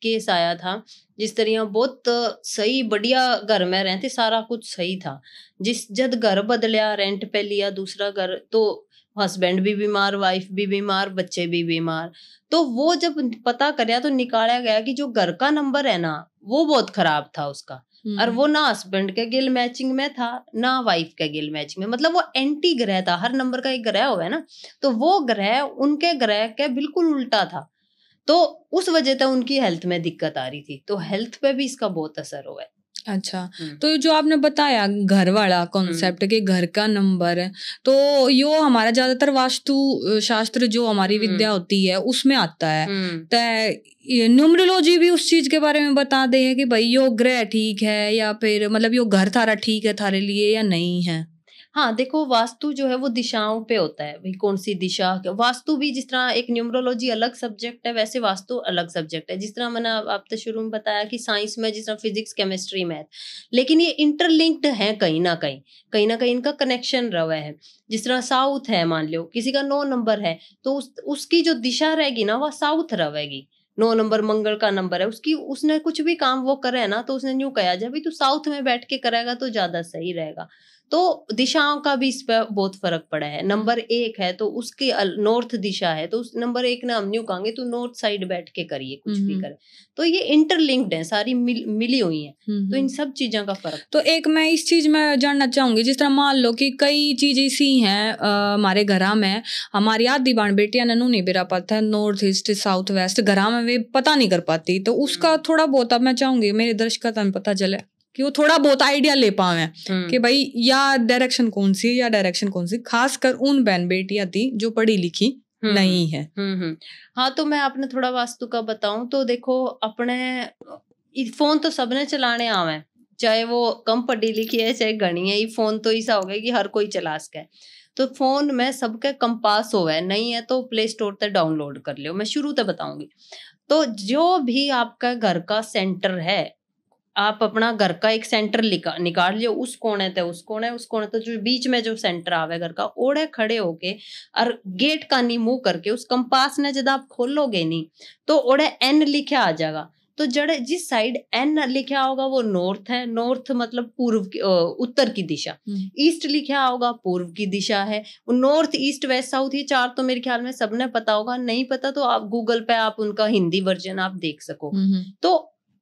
केस आया था जिस तरह बहुत सही बढ़िया घर में रहते, सारा कुछ सही था, जब घर बदलिया, रेंट पे लिया दूसरा घर, तो हस्बैंड भी बीमार, वाइफ भी बीमार, बच्चे भी बीमार। तो वो जब पता कराया तो निकाला गया कि जो घर का नंबर है ना वो बहुत खराब था उसका, और वो ना हस्बैंड के गिल मैचिंग में था ना वाइफ के गिल मैचिंग में, मतलब वो एंटी ग्रह था। हर नंबर का एक ग्रह हुआ है ना, तो वो ग्रह उनके ग्रह के बिल्कुल उल्टा था, तो उस वजह से उनकी हेल्थ में दिक्कत आ रही थी, तो हेल्थ पे भी इसका बहुत असर हुआ है। अच्छा तो जो आपने बताया घर वाला कॉन्सेप्ट के घर का नंबर है, तो यो हमारा ज्यादातर वास्तु शास्त्र जो हमारी विद्या होती है उसमें आता है, तो न्यूमरोलॉजी भी उस चीज के बारे में बता दे कि भाई यो ग्रह ठीक है, या फिर मतलब यो घर थारा ठीक है थारे लिए या नहीं है? हाँ देखो वास्तु जो है वो दिशाओं पे होता है, भाई कौन सी दिशा, वास्तु भी जिस तरह एक न्यूमरोलॉजी अलग सब्जेक्ट है, वैसे वास्तु अलग सब्जेक्ट है। जिस तरह मैंने आपसे शुरू में बताया कि साइंस में जिस तरह फिजिक्स, केमिस्ट्री, मैथ, लेकिन ये इंटरलिंक्ड है, कहीं ना कहीं इनका कनेक्शन रहा है। जिस तरह साउथ है, मान लो किसी का 9 नंबर है, तो उसकी जो दिशा रहेगी ना वह साउथ रहेगी। 9 नंबर मंगल का नंबर है, उसने कुछ भी काम वो करे ना, तो उसने यूं कहा जाए भाई तू साउथ में बैठ के करेगा तो ज्यादा सही रहेगा। तो दिशाओं का भी इस पर बहुत फर्क पड़ा है। नंबर 1 है तो उसकी नॉर्थ दिशा है, तो उस नंबर 1 ने हम न्यू कहेंगे तो नॉर्थ साइड बैठ के करिए कुछ भी करे। तो ये इंटरलिंक्ड है, सारी मिली हुई है, तो इन सब चीजों का फर्क। तो एक मैं इस चीज में जानना चाहूंगी, जिस तरह मान लो कि कई चीजें ऐसी हैं हमारे घर में, हमारी आधी बाण बेटियां ननू नहीं बेरा पाता है, नॉर्थ ईस्ट साउथ वेस्ट घर में वे पता नहीं कर पाती, तो उसका थोड़ा बहुत अब मैं चाहूंगी मेरे दर्शकों को पता चले कि वो थोड़ा बहुत आइडिया ले पावे कि भाई या डायरेक्शन कौन सी या डायरेक्शन कौन सी, खासकर उन बहन बेटियां थी जो पढ़ी लिखी नहीं है। हाँ, तो मैं आपने थोड़ा वास्तु का बताऊं तो देखो, अपने फोन तो सबने चलाने आवे, चाहे वो कम पढ़ी लिखी है चाहे घनी है, फोन तो ऐसा हो गया कि हर कोई चला सके। तो फोन में सबके कंपास हो है, नहीं है तो प्ले स्टोर से डाउनलोड कर लियो। मैं शुरू से बताऊंगी। तो जो भी आपका घर का सेंटर है, आप अपना घर का एक सेंटर निकाल लियो, उस कोने ते उस कोने तो जो बीच में जो सेंटर आवे घर का, ओढ़े खड़े होके और गेट का नी मुंह करके उस कंपास ने जब आप खोलोगे नहीं तो ओढ़े एन लिखा आ जाएगा। तो जड़े जिस साइड एन लिखा होगा वो नॉर्थ है, नॉर्थ मतलब पूर्व की, उत्तर की दिशा। ईस्ट लिखा होगा पूर्व की दिशा है। नॉर्थ ईस्ट वेस्ट साउथ, ये 4 तो मेरे ख्याल में सबने पता होगा, नहीं पता तो आप गूगल पे आप उनका हिंदी वर्जन आप देख सको। तो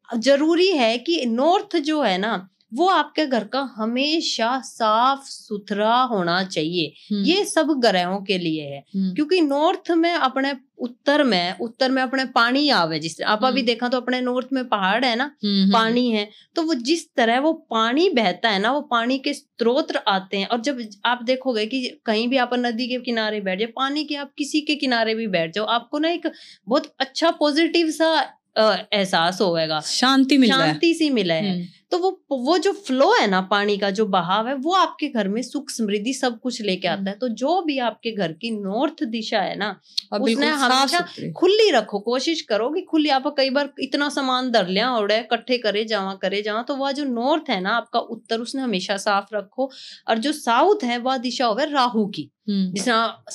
जरूरी है कि नॉर्थ जो है ना वो आपके घर का हमेशा साफ सुथरा होना चाहिए। ये सब ग्रहों के लिए है, क्योंकि नॉर्थ में अपने उत्तर में अपने पानी आवे, जिस आप अभी देखा तो अपने नॉर्थ में पहाड़ है ना, पानी है, तो वो जिस तरह वो पानी बहता है ना, वो पानी के स्रोत आते हैं। और जब आप देखोगे कि कहीं भी आप नदी के किनारे बैठ जाओ, पानी के आप किसी के किनारे भी बैठ जाओ, आपको ना एक बहुत अच्छा पॉजिटिव सा एहसास होगा, शांति सी मिला है। तो वो जो फ्लो है ना, पानी का जो बहाव है, वो आपके घर में सुख समृद्धि सब कुछ लेके आता है। तो जो भी आपके घर की नॉर्थ दिशा है ना, उसने हमेशा खुली रखो, कोशिश करो कि खुली। आप कई बार इतना सामान धर लिया और इकट्ठे करे जावा, तो वह जो नॉर्थ है ना आपका उत्तर, उसने हमेशा साफ रखो। और जो साउथ है वह दिशा हो राहु की, जिस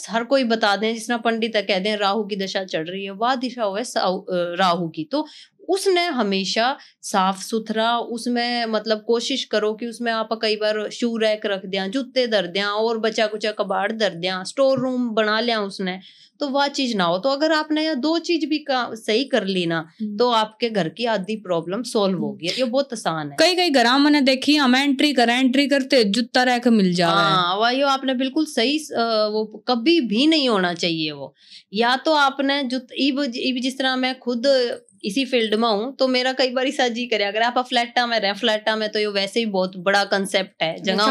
हर कोई बता दें, जिस पंडित कह दें राहु की दशा चल रही है, वह दिशा हो राहु की। तो उसने हमेशा साफ सुथरा, उसमें मतलब कोशिश करो कि उसमें आप कई बार शू रैक रख दिया, जूते धर दिया और बचा कुचा कबाड़ धर दिया, स्टोर रूम बना लिया उसने, तो वह चीज ना हो। तो अगर आपने यह 2 चीज भी सही कर ली ना, तो आपके घर की आधी प्रॉब्लम सॉल्व होगी। ये बहुत आसान है। कई घर मैंने देखी, हम एंट्री करते जूता रैक मिल जा रहा है। हाँ, वही आपने बिल्कुल सही, वो कभी भी नहीं होना चाहिए वो। या तो आपने जिस तरह मैं खुद इसी फील्ड में हूँ, तो मेरा कई बार ऐसा जी करे, अगर आप फ्लैटा में रहे, फ्लैटा में तो ये वैसे ही बहुत बड़ा कंसेप्ट है, जगह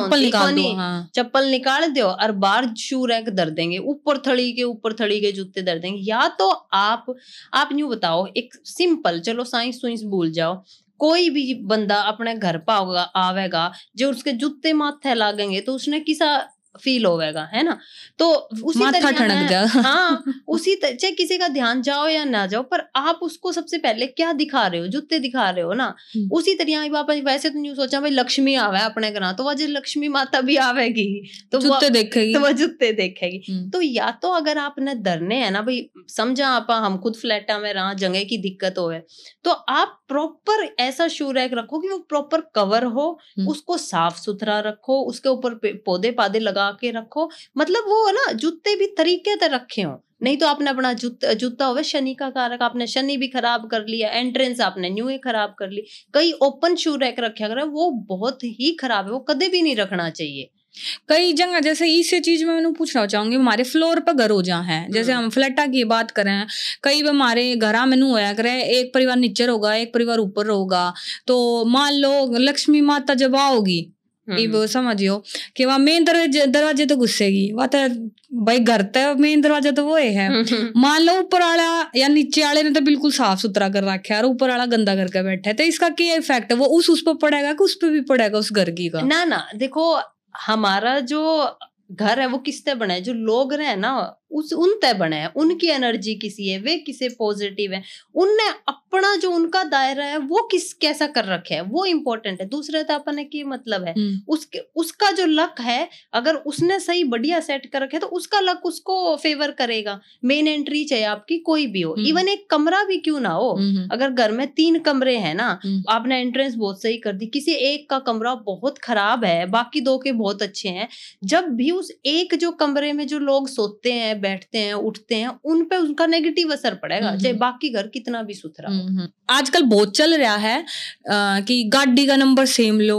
चप्पल निकाल दो और बाहर शू रैक धर देंगे, ऊपर थड़ी के जूते धर देंगे। या तो आप यूं बताओ, एक सिंपल, चलो साइंस भूल जाओ, कोई भी बंदा अपने घर पर आवेगा, जो उसके जूते माथे लागेंगे तो उसने किसा फील होगा, है ना। तो उसी तरह हाँ, उसी चाहे किसी का ध्यान जाओ या ना जाओ, पर आप उसको सबसे पहले क्या दिखा रहे हो, जूते दिखा रहे हो ना। उसी तरह आप वैसे तो नहीं सोचा भाई लक्ष्मी आवे अपने घर, तो वह जो लक्ष्मी माता भी आवेगी तो वह जूते देखेगी। तो या तो अगर आपने धरने है ना भाई, समझा आप, हम खुद फ्लैटा में रहा, जगह की दिक्कत हो है, तो आप प्रॉपर ऐसा शू रैक रखो कि वो प्रॉपर कवर हो, उसको साफ सुथरा रखो, उसके ऊपर पौधे लगा के रखो, मतलब वो ना जूते भी तरीके से रखे हो। नहीं तो आपने अपना जूता होवे शनि का कारक, आपने शनि भी खराब कर लिया, एंट्रेंस आपने न्यू खराब कर ली। कई ओपन शू रैक रखे अगर, वो बहुत ही खराब है, वो कदे भी नहीं रखना चाहिए। कई जगह जैसे इस चीज में मैं पूछना चाहूंगी, हमारे फ्लोर पर घर हो जा है, जैसे हम फ्लैटा की बात करें, कई बार हमारे घर में होया करे, एक परिवार नीचे होगा, एक परिवार ऊपर होगा, तो मान लो लक्ष्मी माता जब आओगी, वो समझियो कि वह मेन दरवाजे तो घुसेगी, वह तो भाई घर तो मेन दरवाजा तो वो है। मान लो ऊपर वाला या नीचे वाले ने तो बिल्कुल साफ सुथरा कर रखा है और ऊपर वाला गंदा करके बैठा है, तो इसका क्या इफेक्ट है, वो उस पर पड़ेगा कि उस पर भी पड़ेगा उस घर की का? ना देखो, हमारा जो घर है वो किससे बना है, जो लोग रहे ना उन तय बने हैं, उनकी एनर्जी किसी है, वे किसे पॉजिटिव है, उनने अपना जो उनका दायरा है वो कैसा कर रखे है वो इम्पोर्टेंट है। दूसरे तो अपन की मतलब है उसका जो लक है, अगर उसने सही बढ़िया सेट कर रखे तो उसका लक उसको फेवर करेगा। मेन एंट्री चाहे आपकी कोई भी हो, इवन एक कमरा भी क्यों ना हो, अगर घर में 3 कमरे हैं ना, आपने एंट्रेंस बहुत सही कर दी, किसी एक का कमरा बहुत खराब है, बाकी 2 के बहुत अच्छे हैं, जब भी उस एक जो कमरे में जो लोग सोते हैं, बैठते हैं, उठते हैं, उन पे उनका नेगेटिव असर पड़ेगा, चाहे बाकी घर कितना भी सुथरा हो। आजकल बहुत चल रहा है कि गाड़ी का नंबर सेम लो,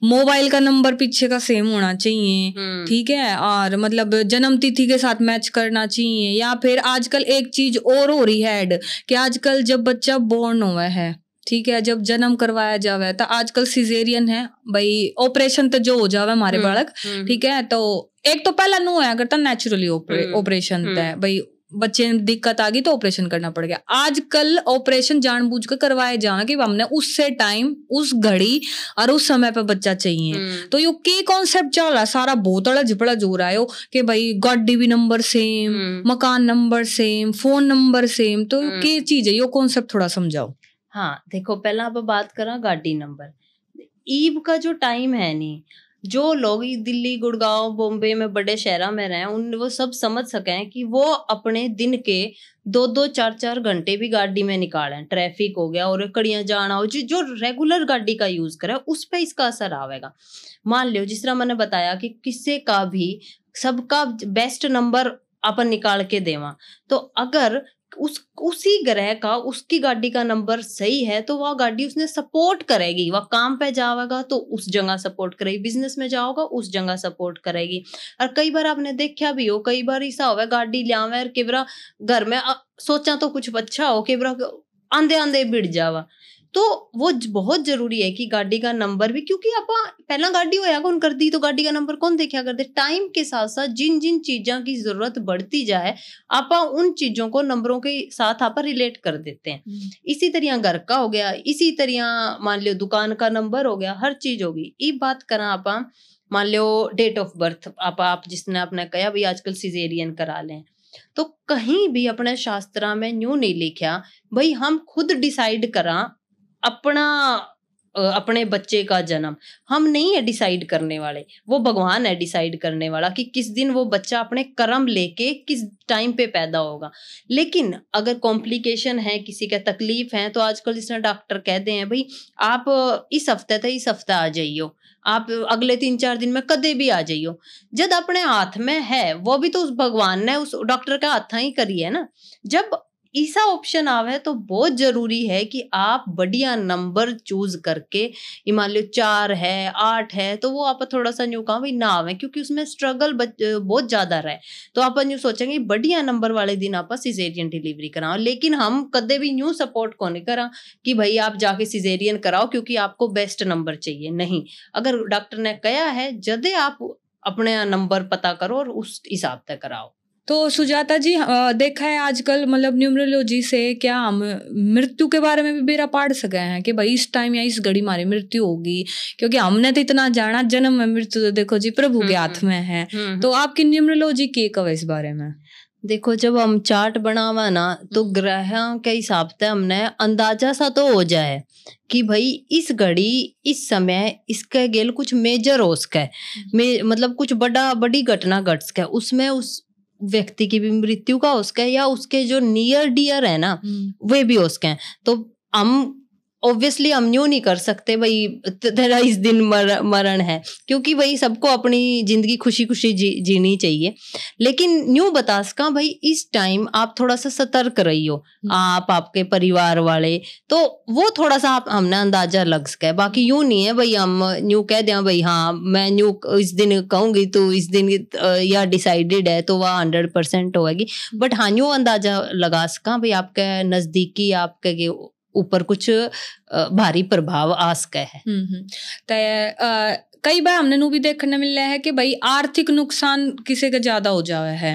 मोबाइल का नंबर पीछे का सेम होना चाहिए, ठीक है, और मतलब जन्म तिथि के साथ मैच करना चाहिए। या फिर आजकल एक चीज और हो रही है ऐड कि आजकल जब बच्चा बोर्न हुआ है, ठीक है, जब जन्म करवाया जावे तो आजकल सिजेरियन है भाई, ऑपरेशन तो जो हो जावे हमारे बालक, ठीक है, तो एक तो पहला नो होया करता नेचुरली ऑपरेशन था भाई, बच्चे में दिक्कत आ गई तो ऑपरेशन करना पड़ गया। आजकल ऑपरेशन जानबूझ कर करवाए जाना कि हमने उससे टाइम, उस घड़ी और उस समय पे बच्चा चाहिए। तो यो के कॉन्सेप्ट चल रहा सारा बहुत बड़ा झिपड़ा जो रहा है कि भाई गाड़ी भी नंबर सेम, मकान number same, phone number same, तो के चीज है यो कॉन्सेप्ट थोड़ा समझाओ। हाँ देखो, पहला आप बात करा गाड़ी नंबर, ईब का जो टाइम है नहीं, जो लोग दिल्ली, गुड़गांव, बॉम्बे में बड़े शहरों में रहे उन वो सब समझ सके कि वो अपने दिन के 2-2, 4-4 घंटे भी गाड़ी में निकालें, ट्रैफिक हो गया और कड़ियां जाना हो, जो रेगुलर गाड़ी का यूज करे उस पर इसका असर आवेगा। मान लो जिस तरह मैंने बताया कि किसी का भी सबका बेस्ट नंबर अपन निकाल के देवा, तो अगर उसी ग्रह का उसकी गाड़ी का नंबर सही है तो वह गाड़ी उसने सपोर्ट करेगी, वह काम पे जाएगा तो उस जगह सपोर्ट करेगी, बिजनेस में जाओगा उस जगह सपोर्ट करेगी। और कई बार आपने देखा भी हो, कई बार ऐसा होगा गाड़ी लियावे और केवरा घर में सोचा तो कुछ अच्छा हो, केवरा आंधे आंधे बिड़ जावा, तो वो बहुत जरूरी है कि गाड़ी का नंबर भी, क्योंकि आप पहला गाड़ी होया कौन कर दी तो गाड़ी का नंबर कौन देखा करते। टाइम के साथ साथ जिन जिन चीजों की जरूरत बढ़ती जाए आप उन चीजों को नंबरों के साथ आप रिलेट कर देते हैं। इसी तरह घर का हो गया, इसी तरह मान लो दुकान का नंबर हो गया, हर चीज होगी। ये बात करा आप मान लो डेट ऑफ बर्थ, आप जिसने आपने कहा भाई आजकल सिजेरियन करा लें, तो कहीं भी अपने शास्त्रा में न्यू नहीं लिखा भाई हम खुद डिसाइड करा अपने बच्चे का जन्म, हम नहीं है डिसाइड करने वाले, वो भगवान है डिसाइड करने वाला कि किस दिन वो बच्चा अपने कर्म लेके किस टाइम पे पैदा होगा। लेकिन अगर कॉम्प्लिकेशन है, किसी का तकलीफ है, तो आजकल जिसने डॉक्टर कहते हैं भाई आप इस हफ्ते आ जाइयो, आप अगले 3-4 दिन में कदे भी आ जाइयो। जब अपने हाथ में है, वो भी तो उस भगवान ने उस डॉक्टर का हाथ ही करी है ना। जब ऐसा ऑप्शन आवे तो बहुत जरूरी है कि आप बढ़िया नंबर चूज करके, मान लो 4 है 8 है, तो वो आप थोड़ा सा न्यू कहा भाई ना आवे, क्योंकि उसमें स्ट्रगल बहुत ज्यादा रहे, तो आप न्यू सोचेंगे बढ़िया नंबर वाले दिन आप सिजेरियन डिलीवरी कराओ। लेकिन हम कदे भी न्यू सपोर्ट को नहीं करा कि भाई आप जाके सिजेरियन कराओ क्योंकि आपको बेस्ट नंबर चाहिए, नहीं। अगर डॉक्टर ने कहा है जदे आप अपने नंबर पता करो और उस हिसाब से कराओ। तो सुजाता जी देखा है आजकल मतलब न्यूमरोलॉजी से क्या हम मृत्यु के बारे में भी बेरा पाड़ सके हैं कि भाई इस टाइम या इस घड़ी हमारी मृत्यु होगी, क्योंकि हमने तो इतना जाना जन्म में मृत्यु तो देखो जी प्रभु के हाथ में है। तो आपकी न्यूमरोलॉजी के कब इस बारे में? देखो जब हम चार्ट बनावा ना तो ग्रह के हिसाब से हमने अंदाजा सा तो हो जाए कि भाई इस घड़ी इस समय इसके गेल कुछ मेजर हो सके, मतलब कुछ बड़ी घटना घट सके, उसमें उस व्यक्ति की भी मृत्यु का हो सके या उसके जो नियर डियर है ना वे भी हो सके। तो हम ऑब्वियसली हम न्यू नहीं कर सकते भाई तेरा इस दिन मरण है, क्योंकि भाई सबको अपनी जिंदगी खुशी खुशी जीनी चाहिए। लेकिन न्यू बता सका भाई इस टाइम आप थोड़ा सा सतर्क रहियो, आप आपके परिवार वाले, तो वो थोड़ा सा हमने अंदाजा लग सके। बाकी यूं नहीं है भाई हम न्यू कह दें भाई हाँ मैं न्यू इस दिन कहूंगी तो इस दिन या डिसाइडेड है तो वह 100% होगी। बट हाँ न्यू अंदाजा लगा सका भाई आपके नजदीकी आपके ऊपर कुछ भारी प्रभाव आ सका है। कई बार हमने भी देखने मिल रहा है कि भाई आर्थिक नुकसान किसी का ज्यादा हो जावा है।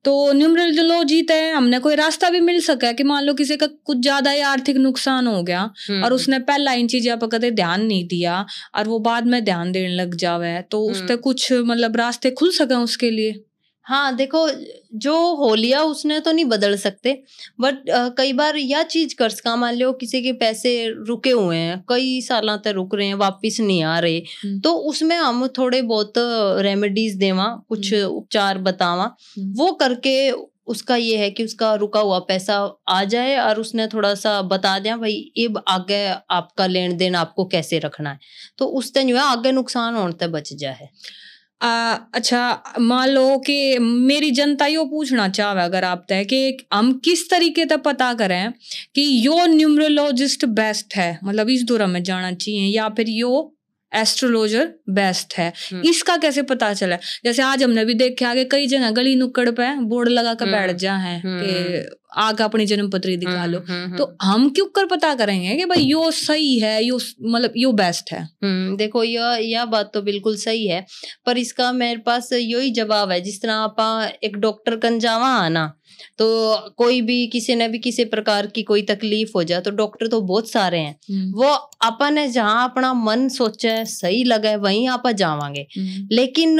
तो न्यूमरोलॉजी तय हमने कोई रास्ता भी मिल सका है कि मान लो किसी का कुछ ज्यादा ही आर्थिक नुकसान हो गया और उसने पहला इन चीजें पर कदे ध्यान नहीं दिया और वो बाद में ध्यान देने लग जावे, तो उससे कुछ मतलब रास्ते खुल सके उसके लिए? हाँ देखो, जो हो लिया उसने तो नहीं बदल सकते, बट कई बार यह चीज कर सका, मान लो किसी के पैसे रुके हुए हैं, कई सालों तक रुक रहे हैं, वापिस नहीं आ रहे, तो उसमें हम थोड़े बहुत रेमेडीज देवा, कुछ उपचार बतावा, वो करके उसका ये है कि उसका रुका हुआ पैसा आ जाए और उसने थोड़ा सा बता दिया भाई ये आगे आपका लेन देन आपको कैसे रखना है, तो उस दिन जो है आगे नुकसान होने तक बच जाए। अच्छा, मान लो कि मेरी जनता यो पूछना चाहे अगर आप तय कि हम किस तरीके तक पता करें कि यो न्यूमरोलॉजिस्ट बेस्ट है, मतलब इस दौरान में जाना चाहिए, या फिर यो एस्ट्रोलॉजर बेस्ट है, इसका कैसे पता चला? जैसे आज हमने भी देखा आगे कई जगह गली नुक्कड़ पे बोर्ड लगा कर बैठ जा है कि आगे अपनी जन्म पत्री दिखा लो, तो हम क्यों कर पता करेंगे कि भाई यो सही है, यो मतलब यो बेस्ट है? देखो यह बात तो बिल्कुल सही है, पर इसका मेरे पास यही जवाब है। जिस तरह आप एक डॉक्टर कन जावा आना, तो कोई भी किसी ने भी किसी प्रकार की कोई तकलीफ हो जाए तो डॉक्टर तो बहुत सारे हैं, वो अपन ने जहाँ अपना मन सोचा है सही लगा है वहीं आप जावांगे, लेकिन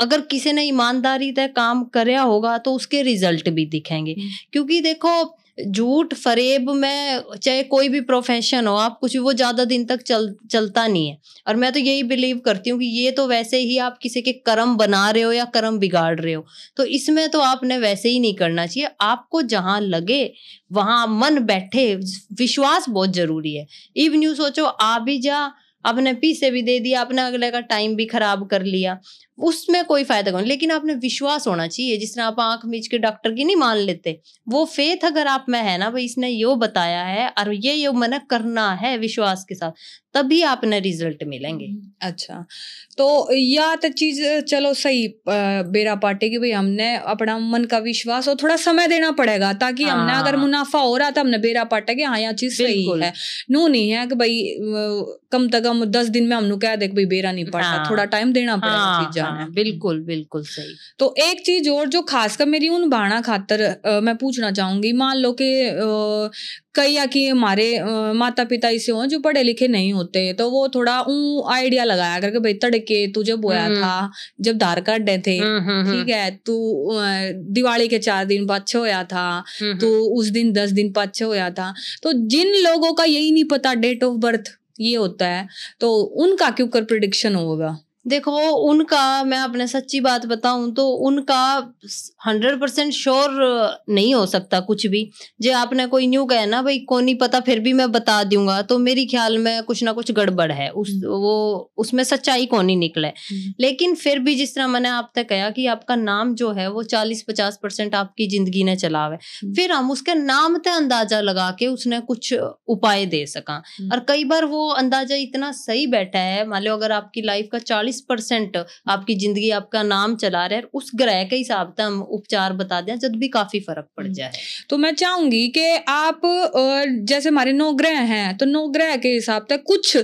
अगर किसी ने ईमानदारी से काम करया होगा तो उसके रिजल्ट भी दिखेंगे। क्योंकि देखो झूठ फरेब में चाहे कोई भी प्रोफेशन हो, आप कुछ वो ज्यादा दिन तक चलता नहीं है, और मैं तो यही बिलीव करती हूँ कि ये तो वैसे ही आप किसी के कर्म बना रहे हो या कर्म बिगाड़ रहे हो, तो इसमें तो आपने वैसे ही नहीं करना चाहिए। आपको जहां लगे वहां मन बैठे, विश्वास बहुत जरूरी है। इवन यूं सोचो आ भी जा, आपने पीछे भी दे दिया, आपने अगले का टाइम भी खराब कर लिया, उसमें कोई फायदा नहीं, लेकिन आपने विश्वास होना चाहिए। जिस तरह आप आंख मीच के डॉक्टर की नहीं मान लेते, वो फेथ अगर आप में है ना भाई इसने यो बताया है और ये मैंने करना है विश्वास के साथ, तभी आपने रिजल्ट मिलेंगे। अच्छा, तो या तो चीज चलो सही बेरा पाटे की भाई हमने अपना मन का विश्वास और थोड़ा समय देना पड़ेगा, ताकि हमने अगर मुनाफा हो रहा था हमने बेरा पाटा कि हाँ यह चीज सही है, नू नहीं है कि भाई कम से कम 10 दिन में हमने कह दे भाई बेरा नहीं पाटा, थोड़ा टाइम देना पड़ेगा चीज जाने। बिल्कुल बिल्कुल सही। तो एक चीज और जो खासकर मेरी उन भाणा खातर मैं पूछना चाहूंगी, मान लो कि कई या कि हमारे माता पिता ऐसे हो जो पढ़े लिखे नहीं होते, तो वो थोड़ा आइडिया लगाया करके भाई तड़के तू जब बोया था, जब धार काटे थे, ठीक है, तू दिवाली के 4 दिन पाछे होया था, तो उस दिन 10 दिन पाछे होया था, तो जिन लोगों का यही नहीं पता डेट ऑफ बर्थ ये होता है, तो उनका क्यों कर प्रेडिक्शन होगा? देखो उनका मैं अपने सच्ची बात बताऊं तो उनका 100% श्योर नहीं हो सकता कुछ भी। जो आपने कोई न्यू कहे ना भाई को नहीं पता फिर भी मैं बता दूंगा, तो मेरी ख्याल में कुछ ना कुछ गड़बड़ है, वो उसमें सच्चाई को नहीं निकले। लेकिन फिर भी जिस तरह मैंने आप तक कहा कि आपका नाम जो है वो 40-50% आपकी जिंदगी ने चलावे, फिर हम उसके नाम ते अंदाजा लगा के उसने कुछ उपाय दे सका। और कई बार वो अंदाजा इतना सही बैठा है, मान लो अगर आपकी लाइफ का 40% आपकी जिंदगी आपका नाम चला रहा है, उस ग्रह के हिसाब से हम उपचार बता दें जब भी काफी फर्क पड़ जाए। तो मैं चाहूंगी कि आप जैसे हमारे 9 ग्रह हैं, तो 9 ग्रह के हिसाब से कुछ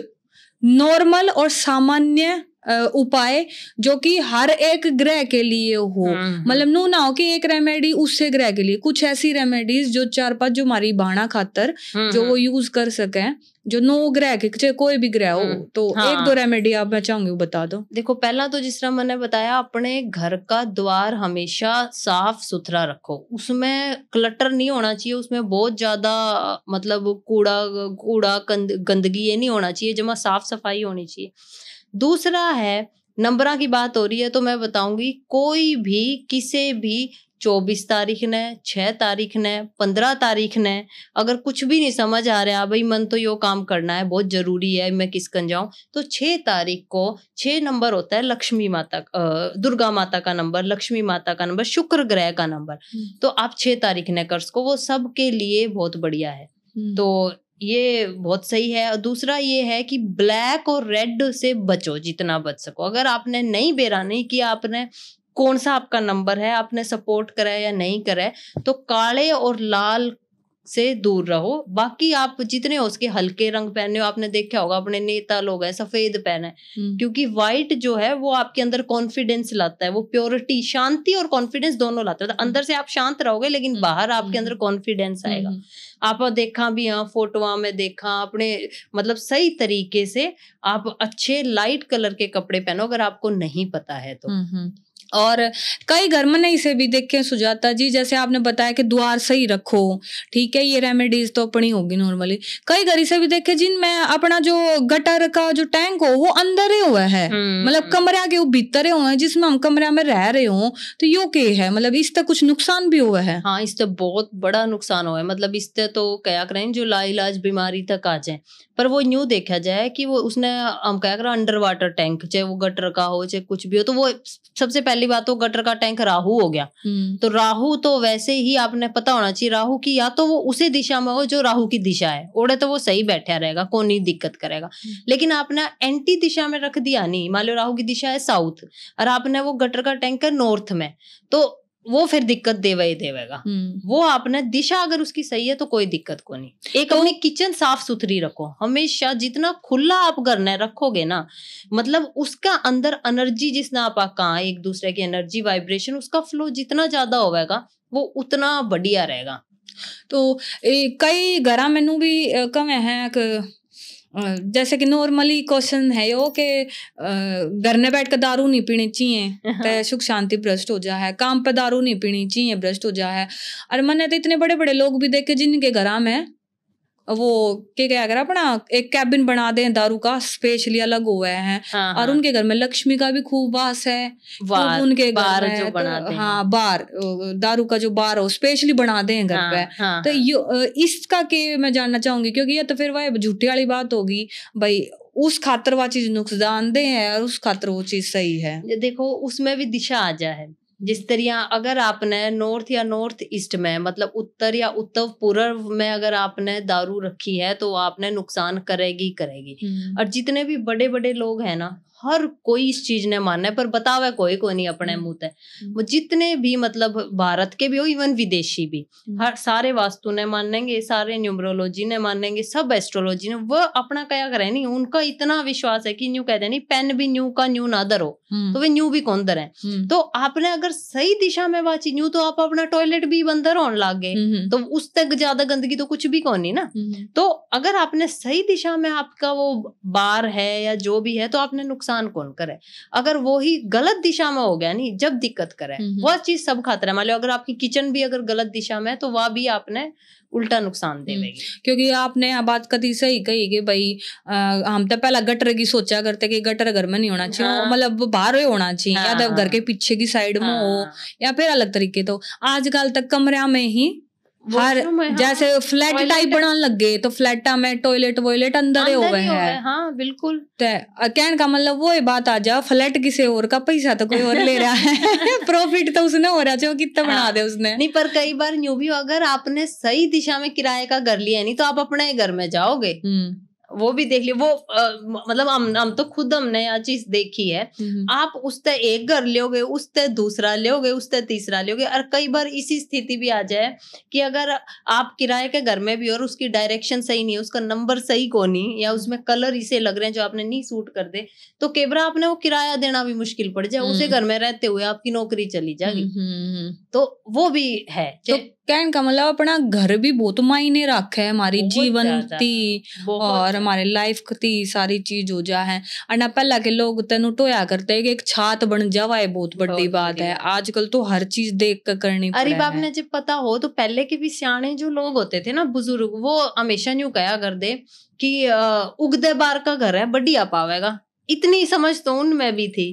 नॉर्मल और सामान्य उपाय जो कि हर एक ग्रह के लिए हो, मतलब नू ना हो कि एक रेमेडी उससे ग्रह के लिए, कुछ ऐसी रेमेडीज जो 4-5 जो हमारी बाणा खातर जो वो यूज कर सके, जो 9 ग्रह के चाहे कोई भी ग्रह हो, तो 1-2 रेमेडी आप मैं चाहूंगी बता दो। देखो पहला तो जिस तरह मैंने बताया, अपने घर का द्वार हमेशा साफ सुथरा रखो, उसमें क्लटर नहीं होना चाहिए, उसमें बहुत ज्यादा मतलब कूड़ा गंदगी ये नहीं होना चाहिए, जमा साफ सफाई होनी चाहिए। दूसरा है, नंबरा की बात हो रही है तो मैं बताऊंगी, कोई भी किसी भी 24 तारीख ने, 6 तारीख ने, 15 तारीख ने अगर कुछ भी नहीं समझ आ रहा भाई मन तो यो काम करना है बहुत जरूरी है मैं किसकन जाऊं, तो 6 तारीख को 6 नंबर होता है लक्ष्मी माता, दुर्गा माता का नंबर, लक्ष्मी माता का नंबर, शुक्र ग्रह का नंबर, तो आप 6 तारीख ने कर सको, वो सबके लिए बहुत बढ़िया है, तो ये बहुत सही है। और दूसरा ये है कि ब्लैक और रेड से बचो जितना बच सको। अगर आपने नहीं बेरा नहीं किया, आपने कौन सा आपका नंबर है, आपने सपोर्ट करा है या नहीं करा है, तो काले और लाल से दूर रहो। बाकी आप जितने हो उसके हल्के रंग पहने हो, आपने देखा होगा अपने नेता लोग हैं सफेद पहने, क्योंकि व्हाइट जो है वो आपके अंदर कॉन्फिडेंस लाता है, वो प्योरिटी, शांति और कॉन्फिडेंस दोनों लाता है। तो अंदर से आप शांत रहोगे लेकिन बाहर आपके अंदर कॉन्फिडेंस आएगा। आप देखा भी, हाँ फोटोआ में देखा अपने, मतलब सही तरीके से आप अच्छे लाइट कलर के कपड़े पहनो अगर आपको नहीं पता है तो। और कई घर में नहीं से भी देखे सुजाता जी, जैसे आपने बताया कि द्वार सही रखो, ठीक है, ये रेमेडीज तो अपनी होगी नॉर्मली। कई घर से भी देखे जिनमें अपना जो गटर का जो टैंक हो वो अंदर ही हुआ है, मतलब कमरा के भीतर हुए हैं, जिसमें हम कमरा में रह रहे हो, तो यो के है, मतलब इससे कुछ नुकसान भी हुआ है। हाँ, इससे बहुत बड़ा नुकसान हुआ है, मतलब इससे तो क्या करें जो लाइलाज बीमारी तक आ जाए। पर वो यूं देखा जाए कि वो उसने हम क्या करें अंडर वाटर टैंक, चाहे वो गटर का हो चाहे कुछ भी हो, तो वो सबसे पहली बात तो गटर का टैंक राहु हो गया। तो राहु तो वैसे ही आपने पता होना चाहिए राहु की, या तो वो उसी दिशा में हो जो राहु की दिशा है, ओढ़े तो वो सही बैठा रहेगा, कौन ही दिक्कत करेगा। लेकिन आपने एंटी दिशा में रख दिया, नहीं मान लो राहु की दिशा है साउथ और आपने वो गटर का टैंक है नॉर्थ में, तो वो फिर दिक्कत देवेगा। वो आपने दिशा अगर उसकी सही है तो कोई दिक्कत को नहीं। एक अपनी किचन साफ सुथरी रखो हमेशा, जितना खुला आप घर में रखोगे ना, मतलब उसका अंदर एनर्जी जिसना आप कहा एक दूसरे की एनर्जी वाइब्रेशन उसका फ्लो जितना ज्यादा होगा वो उतना बढ़िया रहेगा। तो कई घर मैनू भी कम है जैसे कि नॉर्मली क्वेश्चन है यो कि घर में बैठ कर दारू नहीं पीनी चाहिए तो सुख शांति भ्रष्ट हो जा है, काम पे दारू नहीं पीनी चाहिए भ्रष्ट हो जा है। और मैंने तो इतने बड़े बड़े लोग भी देखे जिनके घर में वो क्या अगर अपना एक कैबिन बना दें दारू का स्पेशली अलग हुआ है। और उनके घर में लक्ष्मी का भी खूब वास है, उनके घर में तो, बार दारू का जो बार हो स्पेशली बना दें घर पे। तो इसका के मैं जानना चाहूंगी, क्योंकि ये तो फिर वह झूठी वाली बात होगी भाई, उस खातर वो चीज नुकसानदेह है और उस खातर वो चीज सही है। देखो उसमें भी दिशा आ जाए, जिस तरह अगर आपने नॉर्थ या नॉर्थ ईस्ट में मतलब उत्तर या उत्तर पूर्व में अगर आपने दारू रखी है तो आपने नुकसान करेगी। और जितने भी बड़े बड़े लोग हैं ना, हर कोई इस चीज ने मानना है, पर बतावे कोई नहीं अपने मुंह ते। वो जितने भी मतलब भारत के भी हो इवन विदेशी भी, हर सारे वास्तु ने मानेंगे, सारे न्यूमरोलॉजी ने मानेंगे, सब एस्ट्रोलॉजी ने, वो अपना क्या करे नहीं, उनका इतना विश्वास है कि न्यू कहते नहीं पेन भी न्यू का न्यू ना धरो तो वे न्यू भी कौन धरे। तो आपने अगर सही दिशा में बाची न्यू तो आप अपना टॉयलेट भी बंदर होने लग गए, तो उस तक ज्यादा गंदगी तो कुछ भी कौन नहीं ना। तो अगर आपने सही दिशा में आपका वो बार है या जो भी है तो आपने नुकसान कौन करे। अगर वो ही गलत दिशा में हो गया नहीं जब दिक्कत करे, वो चीज सब खातर है। मान लो अगर आपकी किचन भी अगर गलत दिशा में है तो वह भी आपने उल्टा नुकसान देगी। क्योंकि आपने यह बात कभी सही कही कि भाई हम तो पहला गटर की सोचा करते कि गटर घर में नहीं होना चाहिए, मतलब बाहर होना चाहिए, या तो घर के पीछे की साइड में हो या फिर अलग तरीके। तो आजकल तक कमरा में ही हर जैसे फ्लैट टाइप बनाने लग गए, तो फ्लैटा में टॉयलेट वॉयलेट अंदर ही हो गए हैं। हाँ बिल्कुल। कहने का मतलब वो बात आ जा, फ्लैट किसी और का पैसा तो कोई और ले रहा है प्रॉफिट तो उसने हो रहा, चाहे कितना बना दे उसने। नहीं पर कई बार यूं भी अगर आपने सही दिशा में किराए का घर लिया नहीं तो आप अपने घर में जाओगे, वो भी देख लियो। वो मतलब हम तो खुद हमने यह चीज देखी है। आप उसते एक घर लोगे, उसते दूसरा लोगे, उसते तीसरा लोगे, और कई बार इसी स्थिति भी आ जाए कि अगर आप किराए के घर में भी और उसकी डायरेक्शन सही नहीं है, उसका नंबर सही को नहीं, या उसमें कलर इसे लग रहे हैं जो आपने नहीं सूट कर दे, तो केबरा आपने वो किराया देना भी मुश्किल पड़ जाए। उसे घर में रहते हुए आपकी नौकरी चली जाएगी, तो वो भी है। तो कहने का मतलब अपना घर भी बहुत मायने रखे है हमारी जीवन ती और हमारे लाइफ की सारी चीज हो जा है। और ना पहला के लोग तेन टोया करते है कि एक छात बन जावा है, बहुत बड़ी बात है। आजकल तो हर चीज देख कर करनी पड़े। अरे आपने जब पता हो तो पहले के भी सियाने जो लोग होते थे ना, बुजुर्ग, वो हमेशा यूं कहा कर दे कि उगदे बार का घर है बढ़िया पावेगा, इतनी समझ तो उनमें भी थी,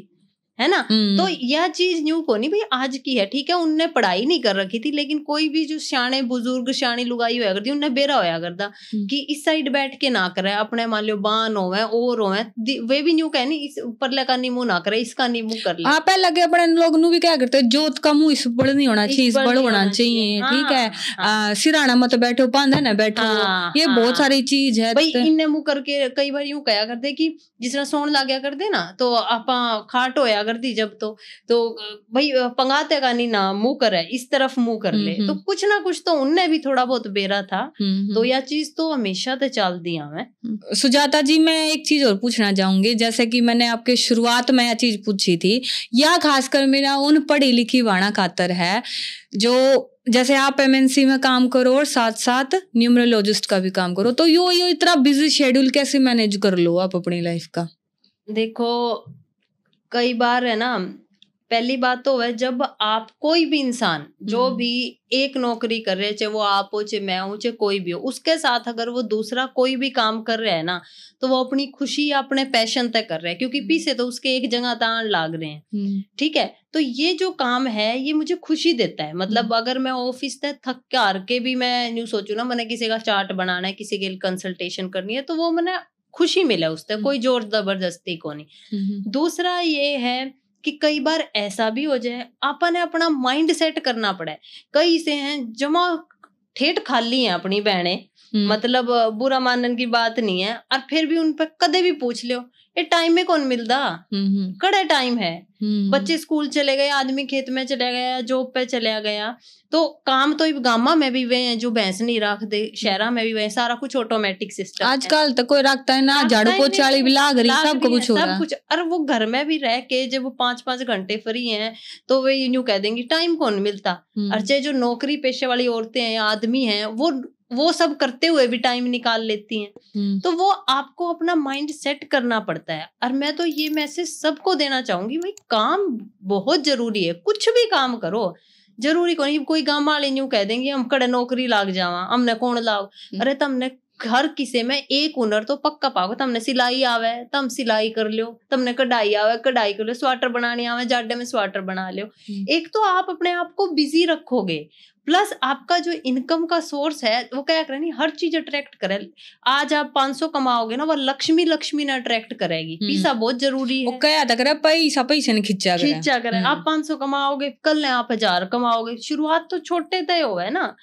है ना। तो यह चीज न्यू को नहीं भाई आज की है, ठीक है, उनने पढ़ाई नहीं कर रखी थी, लेकिन कोई भी जो सियाने बुजुर्ग सियानी लुगाई होया करती उनने बेरा होया करता कि इस साइड बैठ के ना करे, अपने मान लो बान होवे और होवे, वे भी न्यू कहनी इस ऊपरले का नीमू ना करे, इसका नीमू कर ले। पहले लगे अपने लोग नु भी क्या करते, जोत का मुंह इस बड़ नहीं होना चाहिए, इस बड़ होना चाहिए, ठीक है, सिराना मत बैठो, बांधा ना बैठो, ये बहुत सारी चीज है भाई। इनने मुंह करके कई बार यूं कहा करते कि जिस तरह सोन लाग्या करते ना, तो आप खाट होया कर दी जब तो भाई पंगाते का नहीं ना, मुंह कर है इस तरफ मुंह कर ले, तो कुछ ना कुछ तो उनने भी थोड़ा बहुत बेरा था। तो यह चीज तो हमेशा तो चल दिया मैं। सुजाता जी, मैं एक चीज और पूछना चाहूंगी, जैसे कि मैंने आपके शुरुआत में यह चीज पूछी थी, या खासकर मेरा उन पढ़ी लिखी वाणा खातर है जो जैसे आप एमएनसी में काम करो और साथ साथ न्यूमरोलॉजिस्ट का भी काम करो, तो यो इतना बिजी शेड्यूल कैसे मैनेज कर लो आप अपनी लाइफ का? देखो कई बार है ना, पहली बात तो है जब आप कोई भी इंसान जो भी एक नौकरी कर रहे, चाहे वो आप हो चाहे मैं हूं चाहे कोई भी हो, उसके साथ अगर वो दूसरा कोई भी काम कर रहा है ना, तो वो अपनी खुशी या अपने पैशन तय कर रहा है, क्योंकि पीछे तो उसके एक जगह तान लाग रहे हैं। ठीक है, तो ये जो काम है ये मुझे खुशी देता है। मतलब अगर मैं ऑफिस तक थक के हार के भी मैं न्यू सोचू ना, मैंने किसी का चार्ट बनाना है, किसी के कंसल्टेशन करनी है, तो वो मैंने खुशी मिला उससे, कोई जोर जबरदस्ती को नहीं। दूसरा ये है कि कई बार ऐसा भी हो जाए आपने अपना माइंड सेट करना पड़ा है। कई से हैं जमा ठेठ खाली हैं अपनी बहनें, मतलब बुरा मानने की बात नहीं है, और फिर भी उन पर कदे भी पूछ लो, ये टाइम में कौन मिलता, कड़े टाइम है, बच्चे स्कूल चले गए, आदमी खेत में चला गया, जॉब पे चला गया, तो काम तो गामा में भी वे हैं जो भैंस नहीं रख दे, शहरा में भी वे, सारा कुछ ऑटोमेटिक सिस्टम आजकल तो कोई रखता है ना, झाड़ू पोछा भी लाग रही, सब कुछ हो रहा, सब कुछ। और वो घर में भी रह के जब वो 5-5 घंटे फ्री हैं तो वे यूं कह देंगी टाइम कौन मिलता। और चाहे जो नौकरी पेशे वाली औरतें हैं, आदमी हैं, वो सब करते हुए भी टाइम निकाल लेती हैं। तो वो आपको अपना माइंड सेट करना पड़ता है। और मैं तो ये मैसेज सबको देना चाहूंगी, भाई काम बहुत जरूरी है, कुछ भी काम करो, जरूरी कोई गांव वाले यूं कह देंगे हम कड़े नौकरी लाग जावा, हमने कौन लाओ, अरे तुमने हर किसी में एक हुनर तो पक्का पाओगे। तुमने सिलाई आवे तुम सिलाई कर लो, तुमने कढ़ाई आवे कढ़ाई कर लो, स्वेटर बनाने आवे जाडे में स्वेटर बना लो। एक तो आप अपने आप को बिजी रखोगे, प्लस आपका जो इनकम का सोर्स है वो क्या करे, नहीं हर चीज अट्रैक्ट करे। आज आप 500 कमाओगे ना, वो लक्ष्मी ने अट्रैक्ट करेगी। पैसा बहुत जरूरी है, क्या करे पैसा ने खींचा करे। आप 500 कमाओगे, कल आप 1000 कमाओगे, शुरुआत तो छोटे तय हो है ना।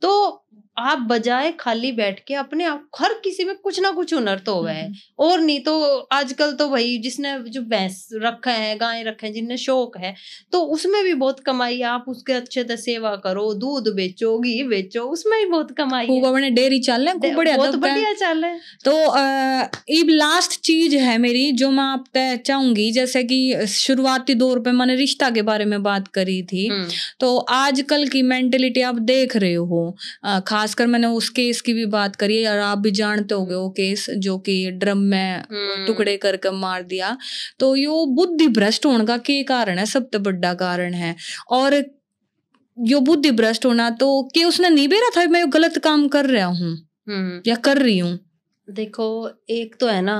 तो आप बजाय खाली बैठ के अपने आप, हर किसी में कुछ ना कुछ हुनर तो हुआ है। और नहीं तो आजकल तो भाई जिसने जो भैंस रखा है, गाय रखे हैं, जिन्हें शौक है, तो उसमें भी बहुत कमाई है। आप उसके अच्छे से सेवा करो, दूध बेचो, घी बेचो, उसमें भी बहुत कमाई है। अपने डेयरी चल रहे हैं, बहुत बढ़िया चल रहे हैं। तो एक लास्ट चीज है मेरी जो मैं आप चाहूंगी, जैसे कि शुरुआती दौर पे मैंने रिश्ता के बारे में बात करी थी, तो आजकल की मेंटेलिटी आप देख रहे हो, खासकर मैंने उस केस की भी बात करी, और आप भी जानते होगे वो केस जो कि ड्रम में टुकड़े करके मार दिया। तो यो बुद्धि भ्रष्ट होने का क्या कारण है, सबसे बड़ा कारण है। और यो बुद्धि भ्रष्ट होना तो कि उसने नहीं बेरा था मैं गलत काम कर रहा हूँ या कर रही हूँ। देखो एक तो है ना,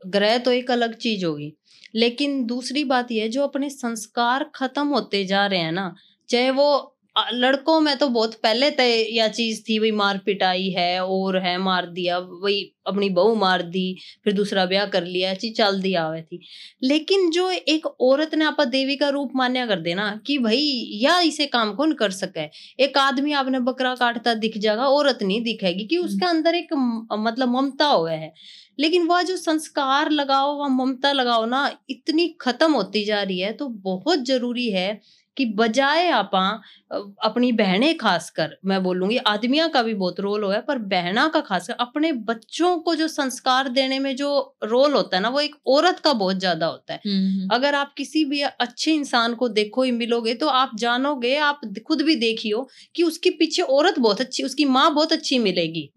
ग्रह तो एक अलग चीज होगी, लेकिन दूसरी बात यह जो अपने संस्कार खत्म होते जा रहे हैं ना, चाहे वो लड़कों में तो बहुत पहले तय यह चीज थी, वही मार पिटाई है और है, मार दिया, वही अपनी बहू मार दी, फिर दूसरा ब्याह कर लिया, चीज चल दिया हुआ थी। लेकिन जो एक औरत ने आपा देवी का रूप मान्या कर देना कि भाई या इसे काम कौन कर सके। एक आदमी आपने बकरा काटता दिख जाएगा, औरत नहीं दिखेगी, कि उसके अंदर एक मतलब ममता हुआ है। लेकिन वह जो संस्कार लगाओ, वह ममता लगाओ ना, इतनी खत्म होती जा रही है। तो बहुत जरूरी है कि बजाय आपा अपनी बहनें, खासकर मैं बोलूंगी आदमियों का भी बहुत रोल हो है, पर बहना का खासकर अपने बच्चों को जो संस्कार देने में जो रोल होता है ना, वो एक औरत का बहुत ज्यादा होता है। अगर आप किसी भी अच्छे इंसान को देखो ही मिलोगे तो आप जानोगे, आप खुद भी देखियो कि उसके पीछे औरत बहुत अच्छी, उसकी माँ बहुत अच्छी मिलेगी।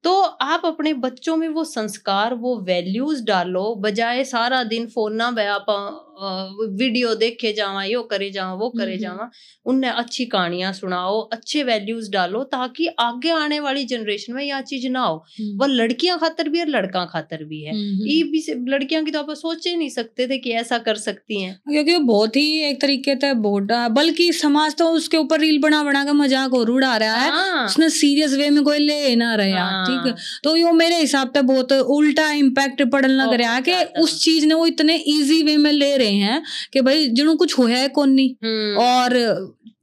तो आप अपने बच्चों में वो संस्कार, वो वैल्यूज डालो, बजाय सारा दिन फोन ना आप वीडियो देखे जावा, यो करे जावा, वो करे जावा। उन्हें अच्छी कहानियां सुनाओ, अच्छे वैल्यूज डालो, ताकि आगे आने वाली जनरेशन में यह चीज ना हो। वह लड़कियां खातर भी है, लड़का खातर भी है। ये भी लड़कियां की तो आप सोच ही नहीं सकते थे कि ऐसा कर सकती हैं, क्योंकि बहुत ही एक तरीके से बहुत, बल्कि समाज तो उसके ऊपर रील बना के मजाक और उड़ा रहा है, उसने सीरियस वे में कोई ले ना रहा। ठीक है, तो यो मेरे हिसाब से बहुत उल्टा इम्पैक्ट पड़ने लग रहा है कि उस चीज ने वो इतने इजी वे में ले रहे हैं कि भाई जिन्हों कुछ हो है कौन नहीं, और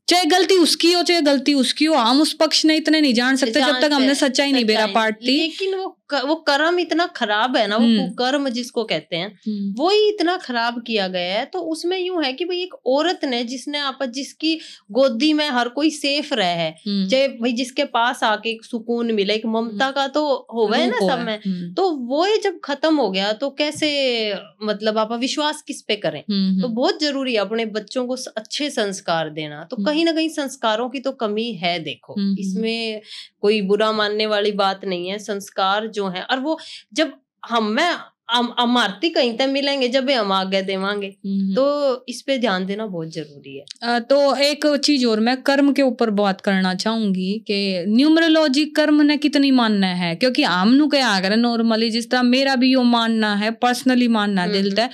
चाहे गलती उसकी हो चाहे गलती उसकी हो, हम उस पक्ष ने इतने नहीं जान सकते जब तक हमने सच्चाई नहीं बेरा पाटती। लेकिन वो वो कर्म इतना खराब है ना, वो कुकर्म जिसको कहते हैं, वो ही इतना खराब किया गया है। तो उसमें यूं है कि भाई एक औरत ने जिसकी गोदी में हर कोई सेफ रहे, चाहे भाई जिसके पास आके एक सुकून मिले, एक ममता का तो होगा है ना सब में, तो वो ही जब खत्म हो गया तो कैसे मतलब आप विश्वास किस पे करें। तो बहुत जरूरी है अपने बच्चों को अच्छे संस्कार देना। तो कहीं ना कहीं संस्कारों की तो कमी है, देखो इसमें कोई बुरा मानने वाली बात नहीं है। संस्कार जो है, और वो जब अमारती कहीं तक मिलेंगे जब हम आगे देवांगे, तो इस पे ध्यान देना बहुत जरूरी है। तो एक चीज और मैं कर्म के ऊपर बात करना चाहूंगी कि न्यूमरोलॉजी कर्म ने कितनी मानना है, क्योंकि हम नु क्या अगर नॉर्मली जिस तरह मेरा भी यो मानना है, पर्सनली मानना दिल तक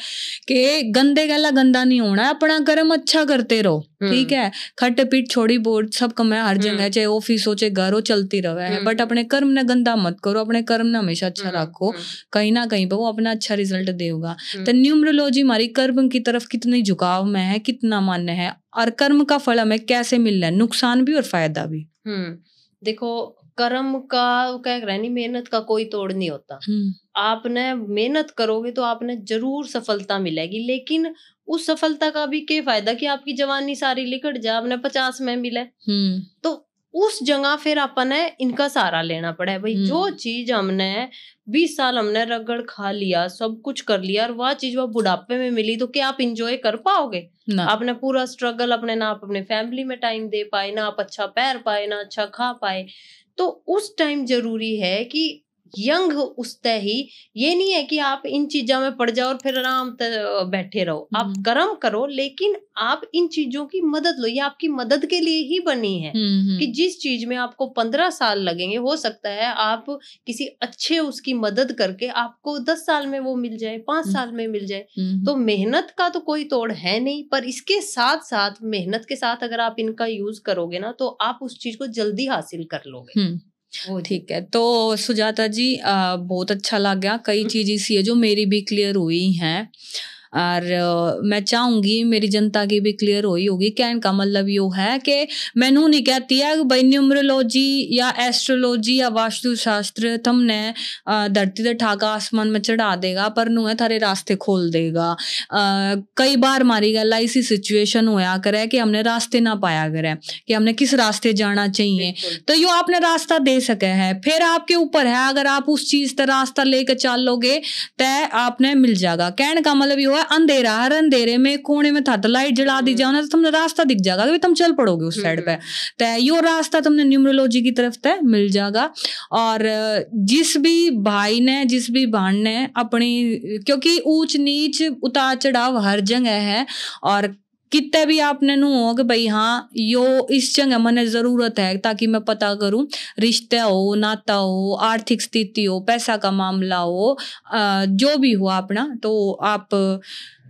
कि गंदे गला गंदा नहीं होना है, अपना कर्म अच्छा करते रहो, ठीक है। खट पीट छोड़ी बोर्ड सब कमाए हर जगह, चाहे ऑफिस हो चाहे घर हो, चलती रहे है, बट अपने कर्म ने गंदा मत करो, अपने कर्म ने हमेशा अच्छा रखो, कहीं ना कहीं पे वो अपना अच्छा रिजल्ट देगा। तो न्यूमरोलॉजी हमारी कर्म की तरफ कितनी झुकाव में है, कितना मान्य है, और कर्म का फल हमें कैसे मिल रहा है, नुकसान भी और फायदा भी। देखो कर्म का कह रहा है नहीं, मेहनत का कोई तोड़ नहीं होता। आपने मेहनत करोगे तो आपने जरूर सफलता मिलेगी, लेकिन उस सफलता का भी क्या फायदा कि आपकी जवानी सारी लिकट जाए, आपने 50 में मिले, तो उस जगह फिर अपन ने इनका सहारा लेना पड़ा है। भाई जो चीज हमने 20 साल हमने रगड़ खा लिया, सब कुछ कर लिया, और वह चीज वो बुढ़ापे में मिली, तो क्या आप इंजॉय कर पाओगे? आपने पूरा स्ट्रगल अपने, ना आप अपने फैमिली में टाइम दे पाए, ना आप अच्छा पैर पाए, ना अच्छा खा पाए। तो उस टाइम जरूरी है कि यंग उसते ही, ये नहीं है कि आप इन चीजों में पड़ जाओ और फिर आराम बैठे रहो। आप कर्म करो, लेकिन आप इन चीजों की मदद लो, ये आपकी मदद के लिए ही बनी है। कि जिस चीज में आपको 15 साल लगेंगे, हो सकता है आप किसी अच्छे उसकी मदद करके आपको 10 साल में वो मिल जाए, 5 साल में मिल जाए। तो मेहनत का तो कोई तोड़ है नहीं, पर इसके साथ साथ मेहनत के साथ अगर आप इनका यूज करोगे ना, तो आप उस चीज को जल्दी हासिल कर लोगे। ठीक है। तो सुजाता जी बहुत अच्छा लगा, कई चीज़ ऐसी है जो मेरी भी क्लियर हुई हैं, और मैं चाहूंगी मेरी जनता की भी क्लियर हुई होगी। कहने का मतलब यो है कि मैनू नहीं कहती है भाई न्यूमरोलॉजी या एस्ट्रोलॉजी या वास्तुशास्त्र तुमने धरती से ठाका आसमान में चढ़ा देगा, पर नु है थारे रास्ते खोल देगा। कई बार हमारी गल ऐसी सिचुएशन होया करे कि हमने रास्ते ना पाया करे कि हमने किस रास्ते जाना चाहिए, तो यो आपने रास्ता दे सके है, फिर आपके ऊपर है, अगर आप उस चीज का रास्ता लेकर चलोगे तो आपने मिल जाएगा। कहने का मतलब यो अंधेरा, हर अंधेरे में कोने में था तो लाइट जला दी जाओ ना, तो तुमने रास्ता दिख जाएगा, तो तुम चल पड़ोगे उस साइड पे। तो यो रास्ता तुमने न्यूमरोलॉजी की तरफ तय मिल जाएगा। और जिस भी भाई ने, जिस भी बहन ने अपनी, क्योंकि ऊंच नीच उतार चढ़ाव हर जगह है, और कितने भी आपने नु हो कि भाई हाँ यो इस जगह मने जरूरत है ताकि मैं पता करूं, रिश्ता हो, नाता हो, आर्थिक स्थिति हो, पैसा का मामला हो, जो भी हो अपना, तो आप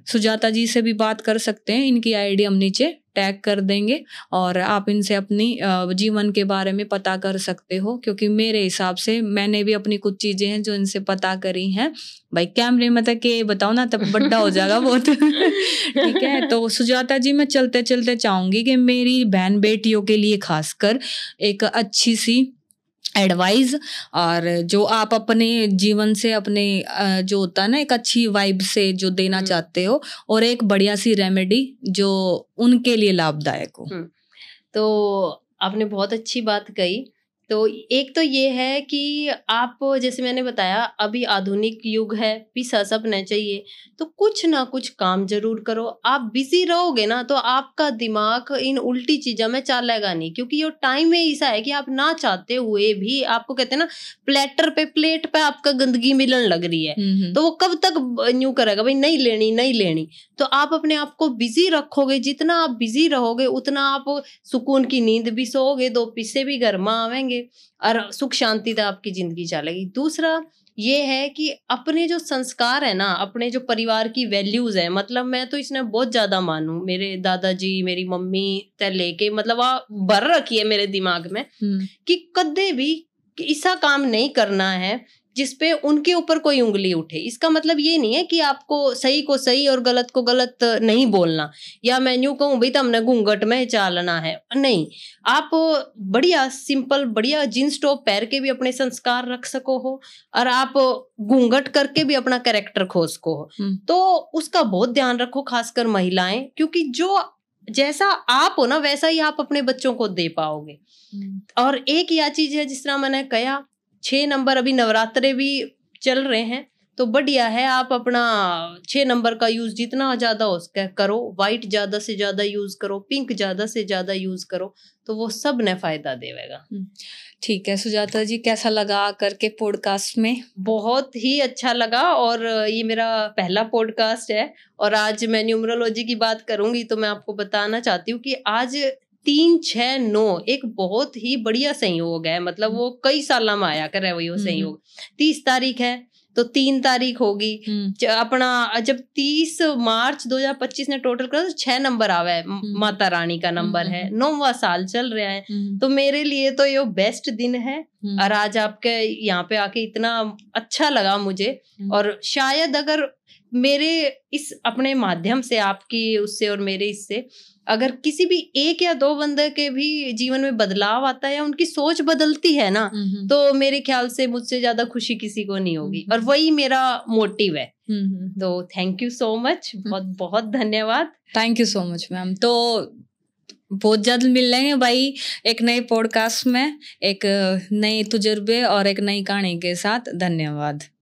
सुजाता जी से भी बात कर सकते हैं। इनकी आईडी हम नीचे टैग कर देंगे और आप इनसे अपनी जीवन के बारे में पता कर सकते हो, क्योंकि मेरे हिसाब से मैंने भी अपनी कुछ चीजें हैं जो इनसे पता करी हैं। भाई कैमरे में तक के बताओ ना, तब बड़ा हो जाएगा बहुत। ठीक है, तो सुजाता जी मैं चलते चलते चाहूंगी कि मेरी बहन बेटियों के लिए खासकर एक अच्छी सी एडवाइस, और जो आप अपने जीवन से, अपने जो होता है ना एक अच्छी वाइब से जो देना चाहते हो, और एक बढ़िया सी रेमेडी जो उनके लिए लाभदायक हो। तो आपने बहुत अच्छी बात कही। तो एक तो ये है कि आप, जैसे मैंने बताया, अभी आधुनिक युग है, पैसा सबने चाहिए, तो कुछ ना कुछ काम जरूर करो। आप बिजी रहोगे ना तो आपका दिमाग इन उल्टी चीजों में चलेगा नहीं, क्योंकि ये टाइम में ऐसा है कि आप ना चाहते हुए भी, आपको कहते हैं ना प्लेट पे आपका गंदगी मिलने लग रही है, तो वो कब तक न्यू करेगा भाई, नहीं लेनी नहीं लेनी। तो आप अपने आप को बिजी रखोगे, जितना आप बिजी रहोगे उतना आप सुकून की नींद भी सोओगे, 2 पैसे भी घर में आवेंगे और सुख शांति तो आपकी जिंदगी चलेगी। दूसरा ये है कि अपने जो संस्कार है ना, अपने जो परिवार की वैल्यूज है, मतलब मैं तो इसने बहुत ज्यादा मानूं, मेरे दादाजी, मेरी मम्मी ते लेके, मतलब भर रखी है मेरे दिमाग में कि कदे भी ऐसा काम नहीं करना है जिसपे उनके ऊपर कोई उंगली उठे। इसका मतलब ये नहीं है कि आपको सही को सही और गलत को गलत नहीं बोलना, या मैं यूं कहूँ भाई तुमने घूंघट में चालना है, नहीं। आप बढ़िया सिंपल बढ़िया जींस टॉप पहन के भी अपने संस्कार रख सको हो, और आप घूंघट करके भी अपना कैरेक्टर खो सको हो। तो उसका बहुत ध्यान रखो, खासकर महिलाएं, क्योंकि जो जैसा आप हो ना वैसा ही आप अपने बच्चों को दे पाओगे। और एक यह चीज है, जिस तरह मैंने कहा 6 नंबर, अभी नवरात्रे भी चल रहे हैं, तो बढ़िया है आप अपना 6 नंबर का यूज जितना ज्यादा हो सके करो। व्हाइट ज्यादा से ज्यादा यूज करो, पिंक ज्यादा से ज्यादा यूज करो, तो वो सब ने फायदा देगा। ठीक है सुजाता जी, कैसा लगा करके पॉडकास्ट में? बहुत ही अच्छा लगा, और ये मेरा पहला पॉडकास्ट है। और आज मैं न्यूमरोलॉजी की बात करूंगी तो मैं आपको बताना चाहती हूँ कि आज 3, 6, 9 एक बहुत ही बढ़िया संयोग है, मतलब वो कई साल में आया करे वो संयोग। 30 तारीख है तो 3 तारीख होगी अपना, जब 30 मार्च 2025 ने टोटल कर 6 नंबर आवा है, माता रानी का नंबर है, 9वां साल चल रहा है। तो मेरे लिए तो ये बेस्ट दिन है, और आज आपके यहाँ पे आके इतना अच्छा लगा मुझे। और शायद अगर मेरे इस अपने माध्यम से, आपकी उससे और मेरे इससे, अगर किसी भी 1 या 2 बंदे के भी जीवन में बदलाव आता है या उनकी सोच बदलती है ना, तो मेरे ख्याल से मुझसे ज्यादा खुशी किसी को नहीं होगी, और वही मेरा मोटिव है। तो थैंक यू सो मच, बहुत बहुत धन्यवाद। Thank you so much ma'am. तो बहुत जल्द मिल लेंगे भाई एक नए पॉडकास्ट में, एक नए तजुर्बे और एक नई कहानी के साथ। धन्यवाद।